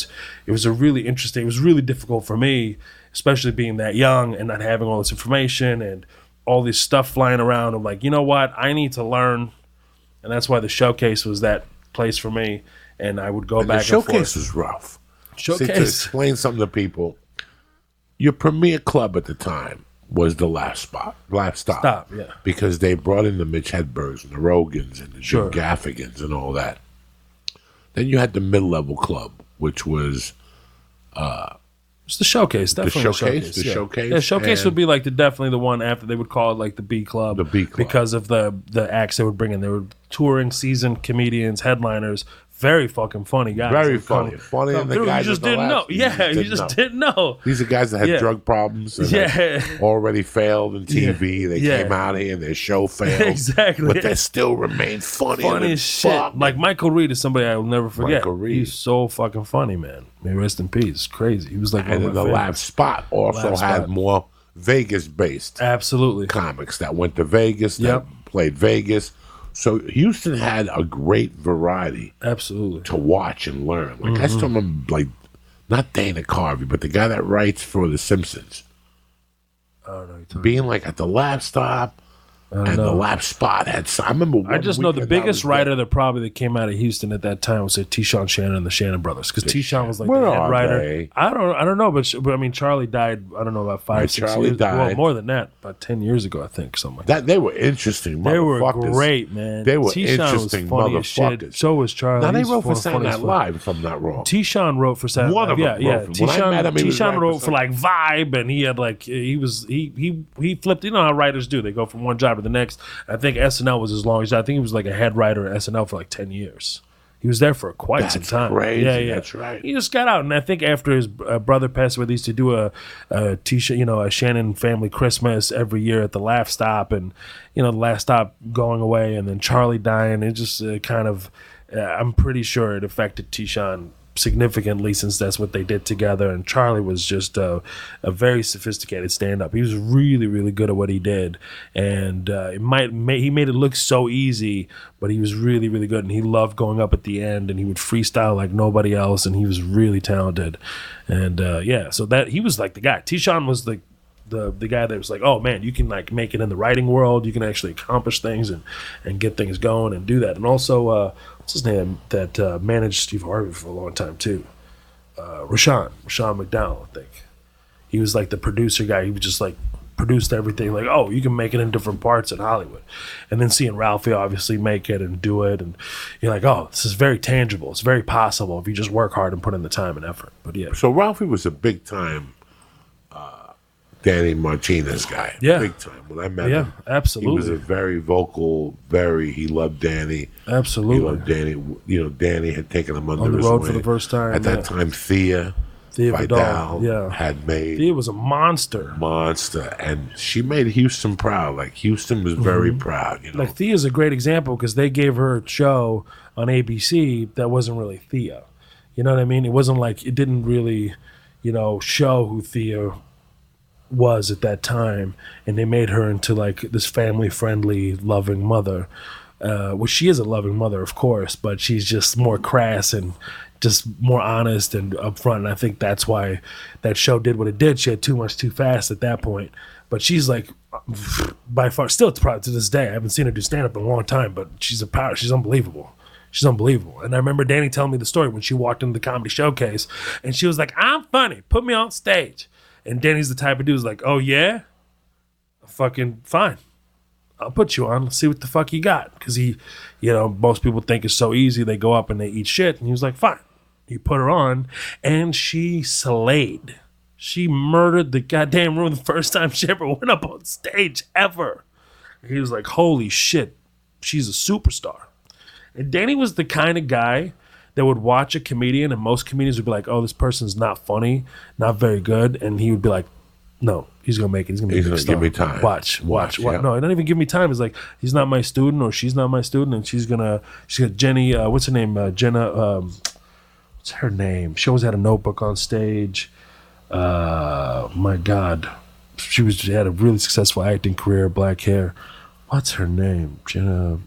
it was really difficult for me, especially being that young and not having all this information and all this stuff flying around. I'm like, you know what? I need to learn. And that's why the Showcase was that place for me. And I would go back and forth. The Showcase was rough. Showcase. See, to explain something to people, your premier club at the time was the last stop. Yeah. Because they brought in the Mitch Hedbergs and the Rogans and the Jim Gaffigans and all that. Then you had the mid-level club, which was it's the showcase, definitely. The showcase. Yeah, showcase would be like definitely the one after they would call it like the B club. The B club. Because of the acts they would bring in. They were touring, seasoned comedians, headliners, very fucking funny guys. Very funny. Funny and the guys you just didn't know. Yeah, you just didn't know. These are guys that had drug problems and had already failed in TV. They came out here and their show failed. Exactly. But they still remained funny. Funny as shit. Like Michael Reed is somebody I will never forget. Michael Reed. He's so fucking funny, man. May rest in peace. It's crazy. He was like and then the Laugh Spot also had more Vegas-based absolutely comics that went to Vegas, that played Vegas. So Houston had a great variety, absolutely, to watch and learn. Like I still remember, like not Dana Carvey, but the guy that writes for The Simpsons, being like at the Laugh Stop. And the Laugh Spot had. I remember. I just know the biggest writer that came out of Houston at that time was T-Shawn Shannon and the Shannon brothers, because T-Shawn was like the head writer. They? I don't know, but I mean Charlie died. I don't know about 5-6 years. Died. Well, more than that, about 10 years ago, I think. Something like that. They were interesting. They were great, man. They were T-Shawn interesting was funny as shit. motherfuckers. So was Charlie. Now they wrote for Saturday Night Live, if I'm not wrong. T-Shawn wrote for Saturday Night Live. Yeah. T-Shawn wrote for like Vibe, and he had like he flipped. You know how writers do? They go from one job to the next. I think SNL was his longest. I think he was like a head writer at SNL for like 10 years. He was there for quite some time. Crazy. Yeah. That's right. He just got out, and I think after his brother passed away, they used to do a T-shirt, a Shannon family Christmas every year at the Laugh Stop, and the Laugh Stop going away, and then Charlie dying. It just kind of, I'm pretty sure it affected T-Shawn significantly, since that's what they did together. And Charlie was just a very sophisticated stand-up. He was really, really good at what he did, and he made it look so easy, but he was really, really good. And he loved going up at the end, and he would freestyle like nobody else, and he was really talented. And so that he was like the guy. T-Shawn was the guy that was like, oh man, you can like make it in the writing world, you can actually accomplish things and get things going and do that. And also what's his name that managed Steve Harvey for a long time too, Rashawn McDowell, I think. He was like the producer guy. He was just like produced everything, like, oh, you can make it in different parts in Hollywood. And then seeing Ralphie obviously make it and do it, and you're like, oh, this is very tangible, it's very possible if you just work hard and put in the time and effort. But yeah, so Ralphie was a big time Danny Martinez guy. Yeah. Big time. When I met him, absolutely. He was a very vocal, he loved Danny. Absolutely. He loved Danny. Danny had taken him under on the his road wing. for the first time. At that time, Thea Vidal had made. Thea was a monster. And she made Houston proud. Like, Houston was very proud. Like, Thea's a great example, because they gave her a show on ABC that wasn't really Thea. You know what I mean? It wasn't like, it didn't really, show who Thea was at that time, and they made her into like this family-friendly, loving mother. Well, she is a loving mother, of course, but she's just more crass and just more honest and upfront. And I think that's why that show did what it did. She had Too Much Too Fast at that point, but she's like by far still probably to this day. I haven't seen her do stand-up in a long time, but she's a power. She's unbelievable. She's unbelievable. And I remember Danny telling me the story when she walked into the comedy showcase, and she was like, "I'm funny. Put me on stage." And Danny's the type of dude who's like, oh, yeah? Fucking fine. I'll put you on. Let's see what the fuck you got. Because he, most people think it's so easy. They go up and they eat shit. And he was like, fine. He put her on, and she slayed. She murdered the goddamn room the first time she ever went up on stage, ever. He was like, holy shit, she's a superstar. And Danny was the kind of guy that would watch a comedian, and most comedians would be like, oh, this person's not funny, not very good. And he would be like, no, he's going to make it. He's going to be a big star. Give me time. Watch. Yeah. No, don't even give me time. It's like, he's not my student, or she's not my student, and she's got Jenny, what's her name? Jenna, what's her name? She always had a notebook on stage. My God. She had a really successful acting career, black hair. What's her name? Jenna,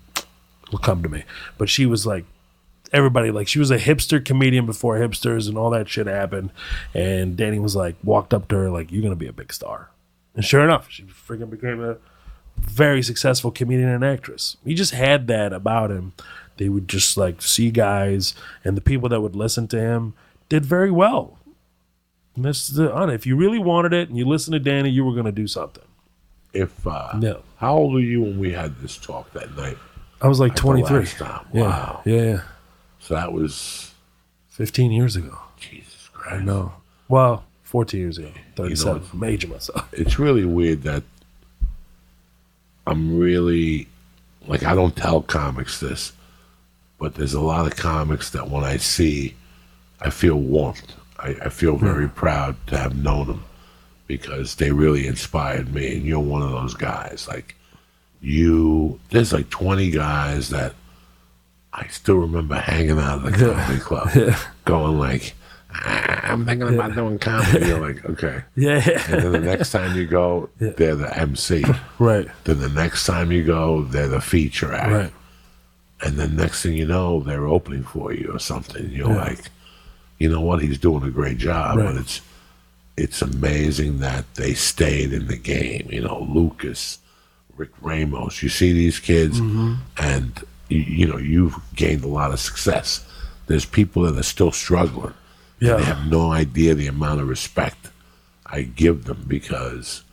will come to me. But she was like, everybody, like, she was a hipster comedian before hipsters and all that shit happened. And Danny was like, walked up to her like, you're going to be a big star. And sure enough, she freaking became a very successful comedian and actress. He just had that about him. They would just like see guys, and the people that would listen to him did very well. And that's if you really wanted it and you listened to Danny, you were going to do something. Yeah. How old were you when we had this talk that night? I was like The 23. last time? Wow. Yeah. So that was 15 years ago. Jesus Christ. I know. Well, 14 years ago. 37. Major myself. It's really weird that I'm really, like, I don't tell comics this, but there's a lot of comics that when I see, I feel warmth. I feel very proud to have known them because they really inspired me, and you're one of those guys. Like, there's like 20 guys that I still remember hanging out at the comedy club going like, I'm thinking about doing comedy. You're like, okay. Yeah. And then the next time you go, they're the MC. Right. Then the next time you go, they're the feature act. Right. And then next thing you know, they're opening for you or something. You're like, you know what? He's doing a great job. Right. But it's amazing that they stayed in the game. You know, Lucas, Rick Ramos. You see these kids, and you've gained a lot of success. There's people that are still struggling. Yeah. They have no idea the amount of respect I give them because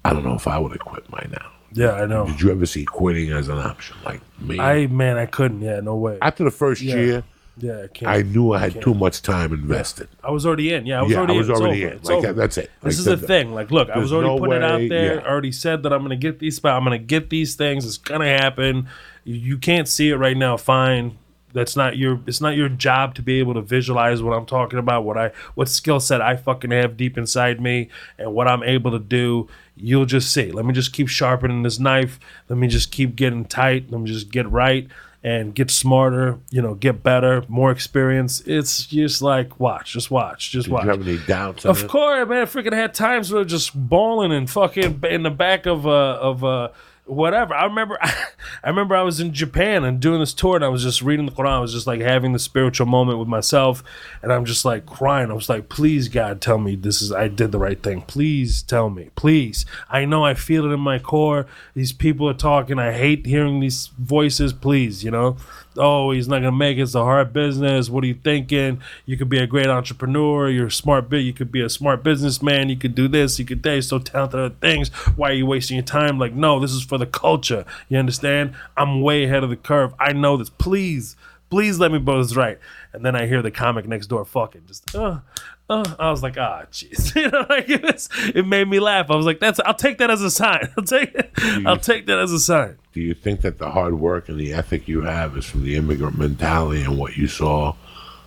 I don't know if I would have quit by now. Yeah, I know. Did you ever see quitting as an option? Like me? I couldn't. Yeah, no way. After the first year, I can't. I knew I had too much time invested. I was already in. I was already in. It's over. That's it. This is the thing. Like, look, I was already putting it out there. Yeah. I already said that I'm going to get these spots. I'm going to get these things. It's going to happen. You can't see it right now. Fine. It's not your job to be able to visualize what I'm talking about, what skill set I fucking have deep inside me and what I'm able to do. You'll just see. Let me just keep sharpening this knife. Let me just keep getting tight. Let me just get right and get smarter, get better, more experience. It's just like, watch. Did watch. You have any doubts? Of course, man. I freaking had times where just bawling and fucking in the back of whatever. I remember I was in Japan and doing this tour, and I was just reading the Quran. I was just like having the spiritual moment with myself, and I'm just like crying. I was like, please, God, tell me I did the right thing. Please tell me. Please. I know I feel it in my core. These people are talking. I hate hearing these voices. Please, oh, he's not going to make it. It's a hard business. What are you thinking? You could be a great entrepreneur. You're a smart you could be a smart businessman. You could do this. You could do so talented at things. Why are you wasting your time? Like, no, this is for the culture. You understand? I'm way ahead of the curve. I know this. Please let me do this right. And then I hear the comic next door fucking just, I was like, jeez. It made me laugh. I was like, I'll take that as a sign. I'll take that as a sign. Do you think that the hard work and the ethic you have is from the immigrant mentality and what you saw?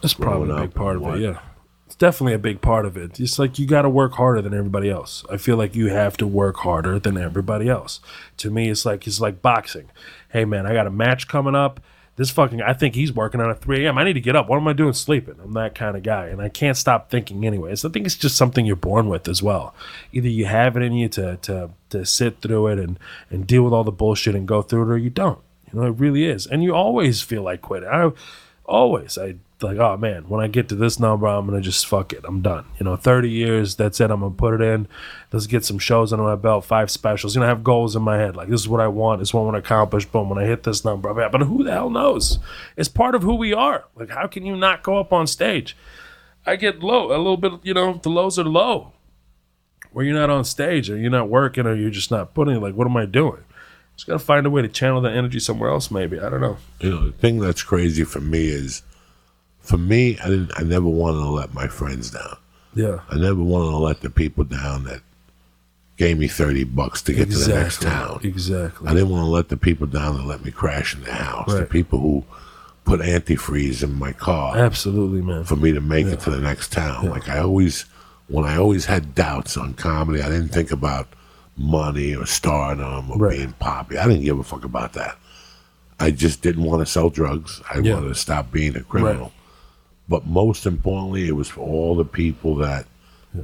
That's probably a big part of it, yeah. It's definitely a big part of it. It's like you got to work harder than everybody else. I feel like you have to work harder than everybody else. To me, it's like boxing. Hey, man, I got a match coming up. I think he's working on at 3 a.m. I need to get up. What am I doing sleeping? I'm that kind of guy, and I can't stop thinking anyways. I think it's just something you're born with as well. Either you have it in you to sit through it and deal with all the bullshit and go through it, or you don't. It really is. And you always feel like quitting. I like, oh man, when I get to this number, I'm going to just fuck it. I'm done. 30 years, that's it. I'm going to put it in. Let's get some shows under my belt, 5 specials. I have goals in my head. Like, this is what I want. This is what I want to accomplish. Boom, when I hit this number, I'm but who the hell knows? It's part of who we are. Like, how can you not go up on stage? I get low, a little bit, the lows are low. Where you're not on stage, or you're not working, or you're just not putting it. Like, what am I doing? Just got to find a way to channel that energy somewhere else, maybe. I don't know. The thing that's crazy for me is, I never wanted to let my friends down. Yeah. I never wanted to let the people down that gave me $30 to get to the next town. Exactly. I didn't want to let the people down that let me crash in their house. Right. The people who put antifreeze in my car. Absolutely, man. For me to make it to the next town. Yeah. Like when I always had doubts on comedy, I didn't think about money or stardom or being popular. I didn't give a fuck about that. I just didn't want to sell drugs. I wanted to stop being a criminal. Right. But most importantly, it was for all the people that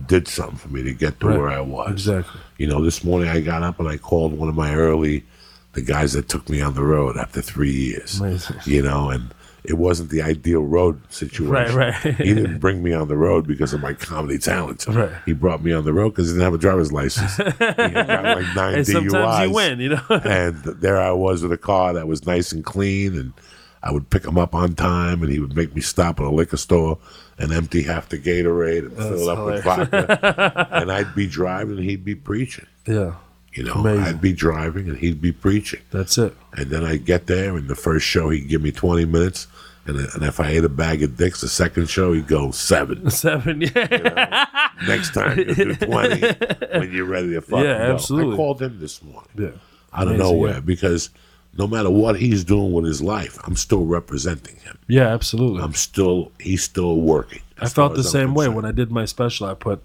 did something for me to get to where I was. Exactly. This morning I got up and I called one of the guys that took me on the road after 3 years. Amazing. And it wasn't the ideal road situation. Right. He didn't bring me on the road because of my comedy talent. Right. He brought me on the road because he didn't have a driver's license. He had got like 9 and DUIs. Sometimes you win, And there I was with a car that was nice and clean, and I would pick him up on time, and he would make me stop at a liquor store and empty half the Gatorade and fill it up with vodka. And I'd be driving, and he'd be preaching. Yeah. You know, Amazing. I'd be driving and he'd be preaching. That's it. And then I'd get there, and the first show he'd give me 20 minutes. And if I ate a bag of dicks, the second show he'd go 7. 7, yeah. You know? Next time you do 20 when you're ready to fucking go. Absolutely. I called him this morning. Yeah. Out of nowhere, because no matter what he's doing with his life, I'm still representing him. Yeah, absolutely. He's still working. I felt the same way when I did my special. I put,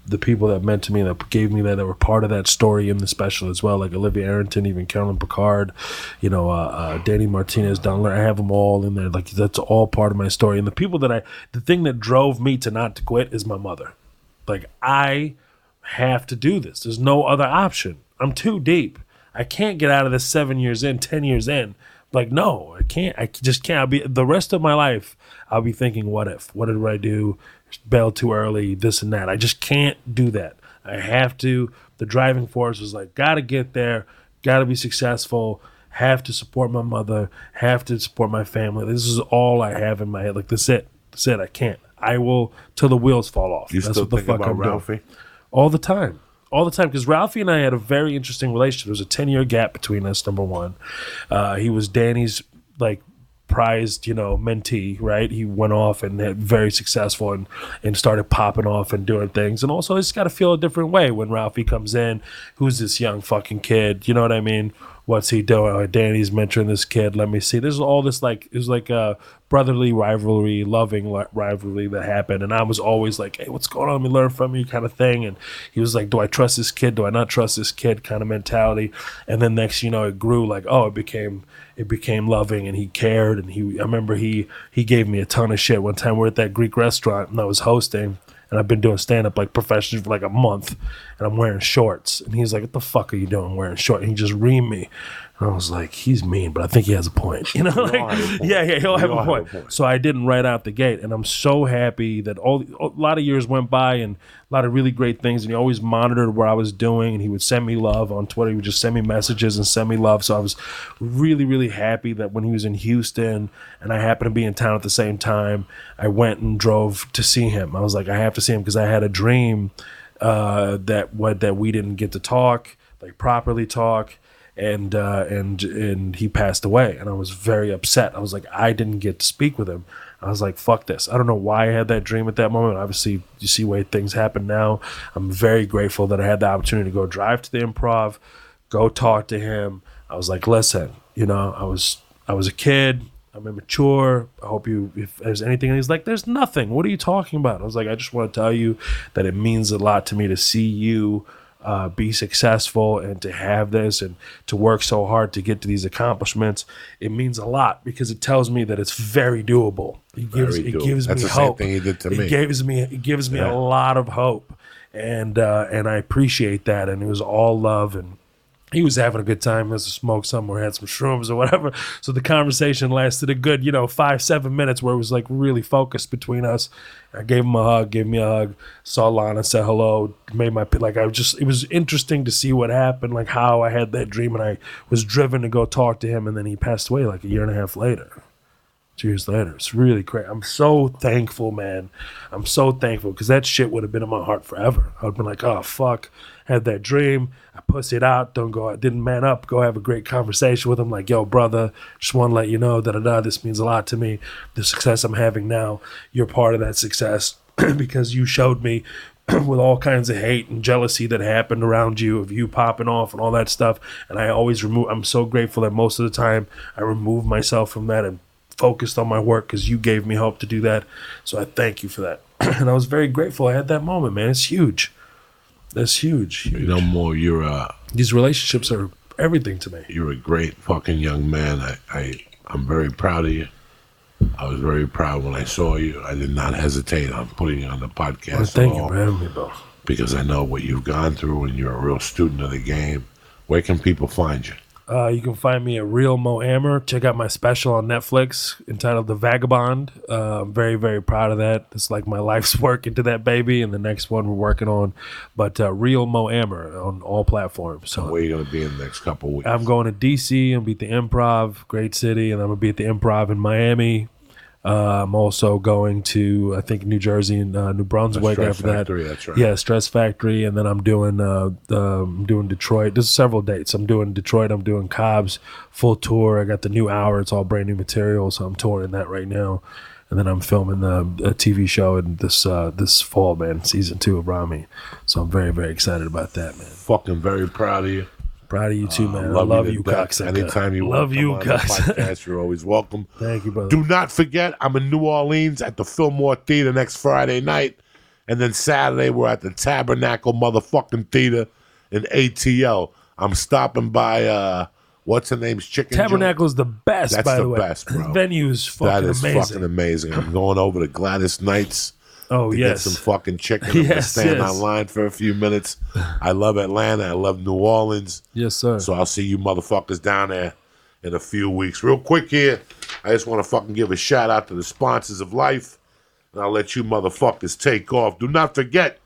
the people that meant to me, that gave me that were part of that story in the special as well, like Olivia Arrington, even Carolyn Picard, Danny Martinez, Don Lerner. I have them all in there. Like, that's all part of my story. And the people the thing that drove me to not to quit is my mother. Like, I have to do this. There's no other option. I'm too deep. I can't get out of this 7 years in, 10 years in. Like, no, I can't. I just can't. The rest of my life, I'll be thinking, what if? What did I do? Bailed too early, this and that. I just can't do that. I have to. The driving force was like, got to get there, got to be successful, have to support my mother, have to support my family. This is all I have in my head. Like, that's it. That's it. I can't. I will till the wheels fall off. You That's still what the think fuck about I'm Ralphie? doing. All the time. All the time, because Ralphie and I had a very interesting relationship. There was a 10-year gap between us, number one. He was Danny's, prized, mentee, right? He went off and had very successful and started popping off and doing things. And also, it's got to feel a different way when Ralphie comes in. Who's this young fucking kid? You know what I mean? What's he doing? Oh, Danny's mentoring this kid. Let me see. There's all this, it was like a brotherly rivalry, loving rivalry that happened. And I was always like, hey, what's going on? Let me learn from you, kind of thing. And he was like, do I trust this kid? Do I not trust this kid? Kind of mentality. And then next, it grew it became loving, and he cared. And I remember he gave me a ton of shit. One time we're at that Greek restaurant and I was hosting, and I've been doing stand-up professionally for a month, and I'm wearing shorts. And he's like, what the fuck are you doing wearing shorts? And he just reamed me. And I was like, he's mean, but I think he has a point. He'll have a point. So I didn't right out the gate. And I'm so happy that a lot of years went by and a lot of really great things. And he always monitored what I was doing, and he would send me love on Twitter. He would just send me messages and send me love. So I was really, really happy that when he was in Houston and I happened to be in town at the same time, I went and drove to see him. I was like, I have to see him because I had a dream that we didn't get to talk, properly talk. And he passed away, and I was very upset. I was like, I didn't get to speak with him. I was like, fuck this. I don't know why I had that dream at that moment. Obviously, you see why things happen now. I'm very grateful that I had the opportunity to go drive to the Improv, go talk to him. I was like, listen, I was a kid. I'm immature. I hope if there's anything. And he's like, there's nothing. What are you talking about? I was like, I just want to tell you that it means a lot to me to see you be successful and to have this and to work so hard to get to these accomplishments. It means a lot because it tells me that it's very doable. It gives That's me the hope. Same thing he did to me. It gives me a lot of hope, and I appreciate that. And it was all love, and he was having a good time. Must have smoked somewhere, had some shrooms or whatever. So the conversation lasted a good, 5-7 minutes where it was really focused between us. I gave him a hug, gave me a hug, saw Lana, said hello, made my, it was interesting to see what happened, how I had that dream, and I was driven to go talk to him, and then he passed away a year and a half later. 2 years later. It's really crazy. I'm so thankful, man. I'm so thankful because that shit would have been in my heart forever. I would have been like, oh, fuck. Had that dream. I pussied out. Didn't man up. Go have a great conversation with him. Like, yo, brother, just want to let you know this means a lot to me. The success I'm having now, you're part of that success because you showed me with all kinds of hate and jealousy that happened around you, of you popping off and all that stuff. And I always I'm so grateful that most of the time I removed myself from that and focused on my work because you gave me hope to do that. So I thank you for that. And I was very grateful I had that moment, man. It's huge. That's huge. These relationships are everything to me. You're a great fucking young man. I'm very proud of you. I was very proud when I saw you. I did not hesitate on putting you on the podcast. Well, thank you for having me, bro. Because I know what you've gone through and you're a real student of the game. Where can people find you? You can find me at Real Mo Amer. Check out my special on Netflix entitled The Vagabond. I'm very, very proud of that. It's like my life's work into that baby, and the next one we're working on. But Real Mo Amer on all platforms. So where are you going to be in the next couple of weeks? I'm going to D.C. and be at the Improv, great city, and I'm going to be at the Improv in Miami. I'm also going to, I think, New Jersey and New Brunswick Stress after Factory, that. that's right. Yeah, Stress Factory, and then I'm doing Detroit. There's several dates. I'm doing Detroit. I'm doing Cobb's full tour. I got the new hour. It's all brand new material, so I'm touring that right now. And then I'm filming a TV show in this fall, man, season 2 of Ramy. So I'm very, very excited about that, man. Fucking very proud of you. Proud of you too, man. I love you, to death. cocksucker. Anytime you love want to you, come on the cocksucker. podcast, you're always welcome. Thank you, brother. Do not forget, I'm in New Orleans at the Fillmore Theater next Friday night. And then Saturday, we're at the Tabernacle motherfucking Theater in ATL. I'm stopping by, what's her name's Chicken Tabernacle's the best, That's by the the way. best, bro. The venue is fucking That is amazing. fucking amazing. I'm going over to Gladys Knights. Oh, to yes. get some fucking chicken. I'm gonna stand online for a few minutes. I love Atlanta. I love New Orleans. Yes, sir. So I'll see you motherfuckers down there in a few weeks. Real quick here, I just want to fucking give a shout out to the sponsors of life, and I'll let you motherfuckers take off. Do not forget,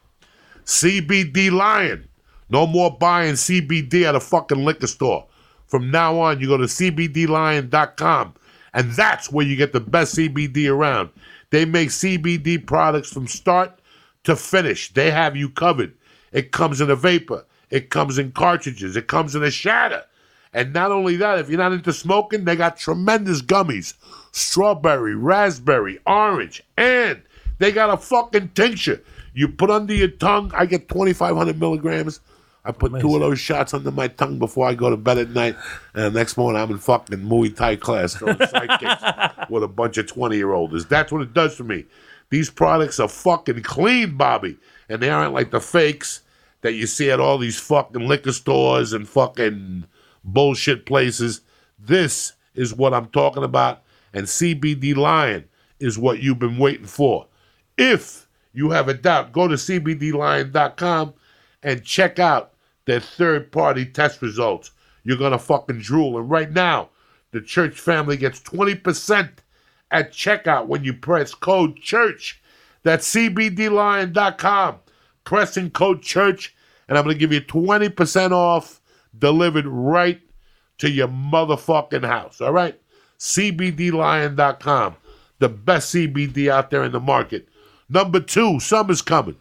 CBD Lion. No more buying CBD at a fucking liquor store. From now on, you go to CBDlion.com, and that's where you get the best CBD around. They make CBD products from start to finish. They have you covered. It comes in a vapor. It comes in cartridges. It comes in a shatter. And not only that, if you're not into smoking, they got tremendous gummies. Strawberry, raspberry, orange, and they got a fucking tincture. You put under your tongue. I get 2,500 milligrams. I put Amazing. 2 of those shots under my tongue before I go to bed at night. And the next morning, I'm in fucking Muay Thai class throwing sidekicks with a bunch of 20-year-olds. That's what it does for me. These products are fucking clean, Bobby. And they aren't like the fakes that you see at all these fucking liquor stores and fucking bullshit places. This is what I'm talking about. And CBD Lion is what you've been waiting for. If you have a doubt, go to CBDlion.com and check out their third-party test results. You're going to fucking drool. And right now, the church family gets 20% at checkout when you press code CHURCH. That's CBDlion.com. Pressing code CHURCH, and I'm going to give you 20% off delivered right to your motherfucking house. All right? CBDlion.com. The best CBD out there in the market. Number 2, summer's coming.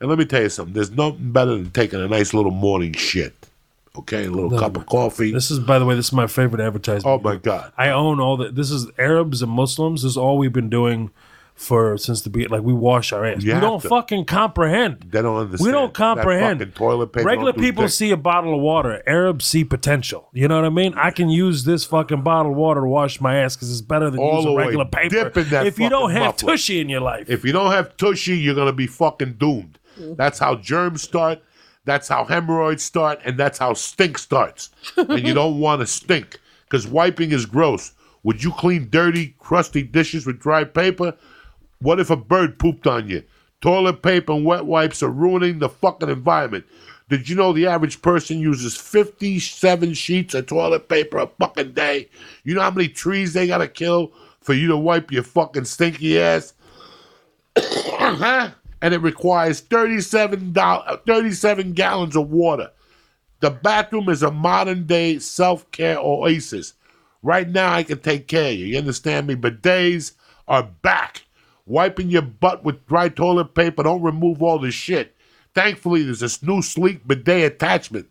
And let me tell you something. There's nothing better than taking a nice little morning shit. Okay? A little cup of coffee. This is, by the way, this is my favorite advertisement. Oh, my God. I own all the. This is Arabs and Muslims. This is all we've been doing since the beginning. Like, we wash our ass. You We have don't to. fucking comprehend. They don't understand. We don't comprehend. That fucking toilet paper Regular don't do people dick. see a bottle of water. Arabs see potential. You know what I mean? I can use this fucking bottle of water to wash my ass because it's better than All the using way. regular paper. Dip in that If you don't fucking have muffler. tushy in your life. If you don't have tushy, you're going to be fucking doomed. That's how germs start. That's how hemorrhoids start. And that's how stink starts. And you don't want to stink because wiping is gross. Would you clean dirty, crusty dishes with dry paper? What if a bird pooped on you? Toilet paper and wet wipes are ruining the fucking environment. Did you know the average person uses 57 sheets of toilet paper a fucking day? You know how many trees they got to kill for you to wipe your fucking stinky ass? Huh? And it requires 37 gallons of water. The bathroom is a modern-day self-care oasis. Right now, I can take care of you. You understand me? Bidets are back. Wiping your butt with dry toilet paper don't remove all the shit. Thankfully, there's this new sleek bidet attachment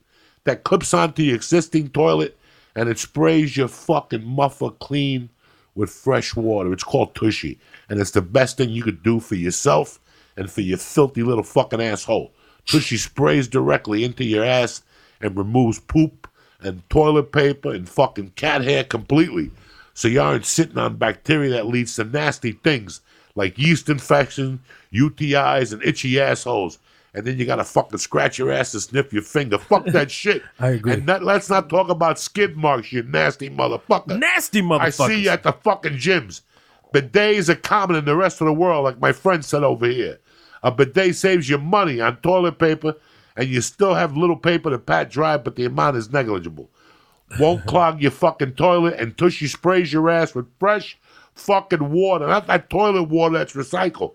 that clips onto your existing toilet, and it sprays your fucking muffler clean with fresh water. It's called Tushy, and it's the best thing you could do for yourself and for your filthy little fucking asshole. Tushy sprays directly into your ass and removes poop and toilet paper and fucking cat hair completely, so you aren't sitting on bacteria that leads to nasty things like yeast infection, UTIs, and itchy assholes. And then you gotta fucking scratch your ass and sniff your finger. Fuck that shit. I agree. And let's not talk about skid marks, you nasty motherfucker. Nasty motherfuckers. I see you at the fucking gyms. Bidets are common in the rest of the world, like my friend said over here. A bidet saves you money on toilet paper, and you still have little paper to pat dry, but the amount is negligible. Won't clog your fucking toilet, and Tushy sprays your ass with fresh fucking water. Not that toilet water that's recycled.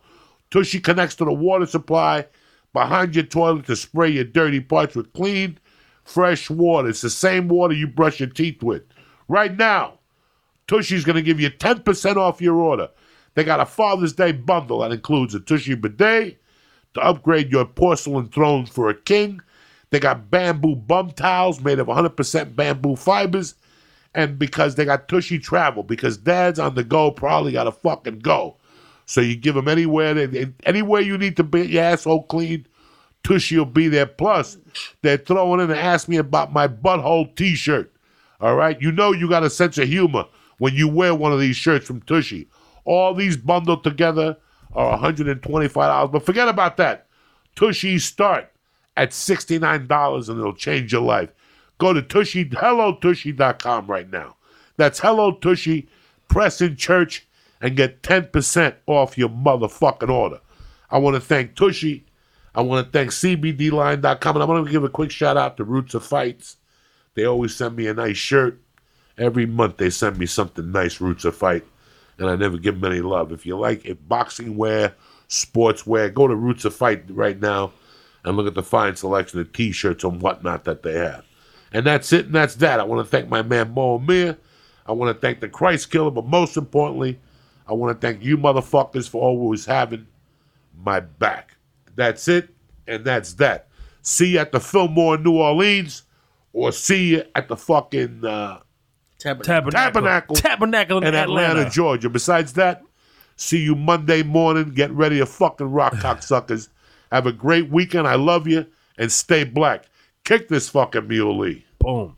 Tushy connects to the water supply behind your toilet to spray your dirty parts with clean, fresh water. It's the same water you brush your teeth with. Right now, Tushy's going to give you 10% off your order. They got a Father's Day bundle that includes a Tushy bidet to upgrade your porcelain throne for a king. They got bamboo bum towels made of 100% bamboo fibers. And because they got Tushy travel, because dads on the go probably got to fucking go. So you give them anywhere you need to be your asshole clean, Tushy will be there. Plus, they're throwing in and ask me about my butthole t-shirt. All right? You know you got a sense of humor when you wear one of these shirts from Tushy. All these bundled together are $125. But forget about that. Tushy start at $69 and it'll change your life. Go to HelloTushy.com right now. That's Hello Tushy. Press in church and get 10% off your motherfucking order. I want to thank Tushy. I want to thank CBDline.com. And I'm going to give a quick shout out to Roots of Fights. They always send me a nice shirt. Every month they send me something nice, Roots of Fight. And I never give them any love. If you like boxing wear, sports wear, go to Roots of Fight right now and look at the fine selection of T-shirts and whatnot that they have. And that's it, and that's that. I want to thank my man Amer. I want to thank the Christ Killer, but most importantly, I want to thank you motherfuckers for always having my back. That's it, and that's that. See you at the Fillmore in New Orleans, or see you at the fucking Tabernacle in Atlanta, Georgia. Besides that, see you Monday morning. Get ready to fucking rock, cocksuckers. Have a great weekend. I love you, and stay black. Kick this fucking muley. Boom.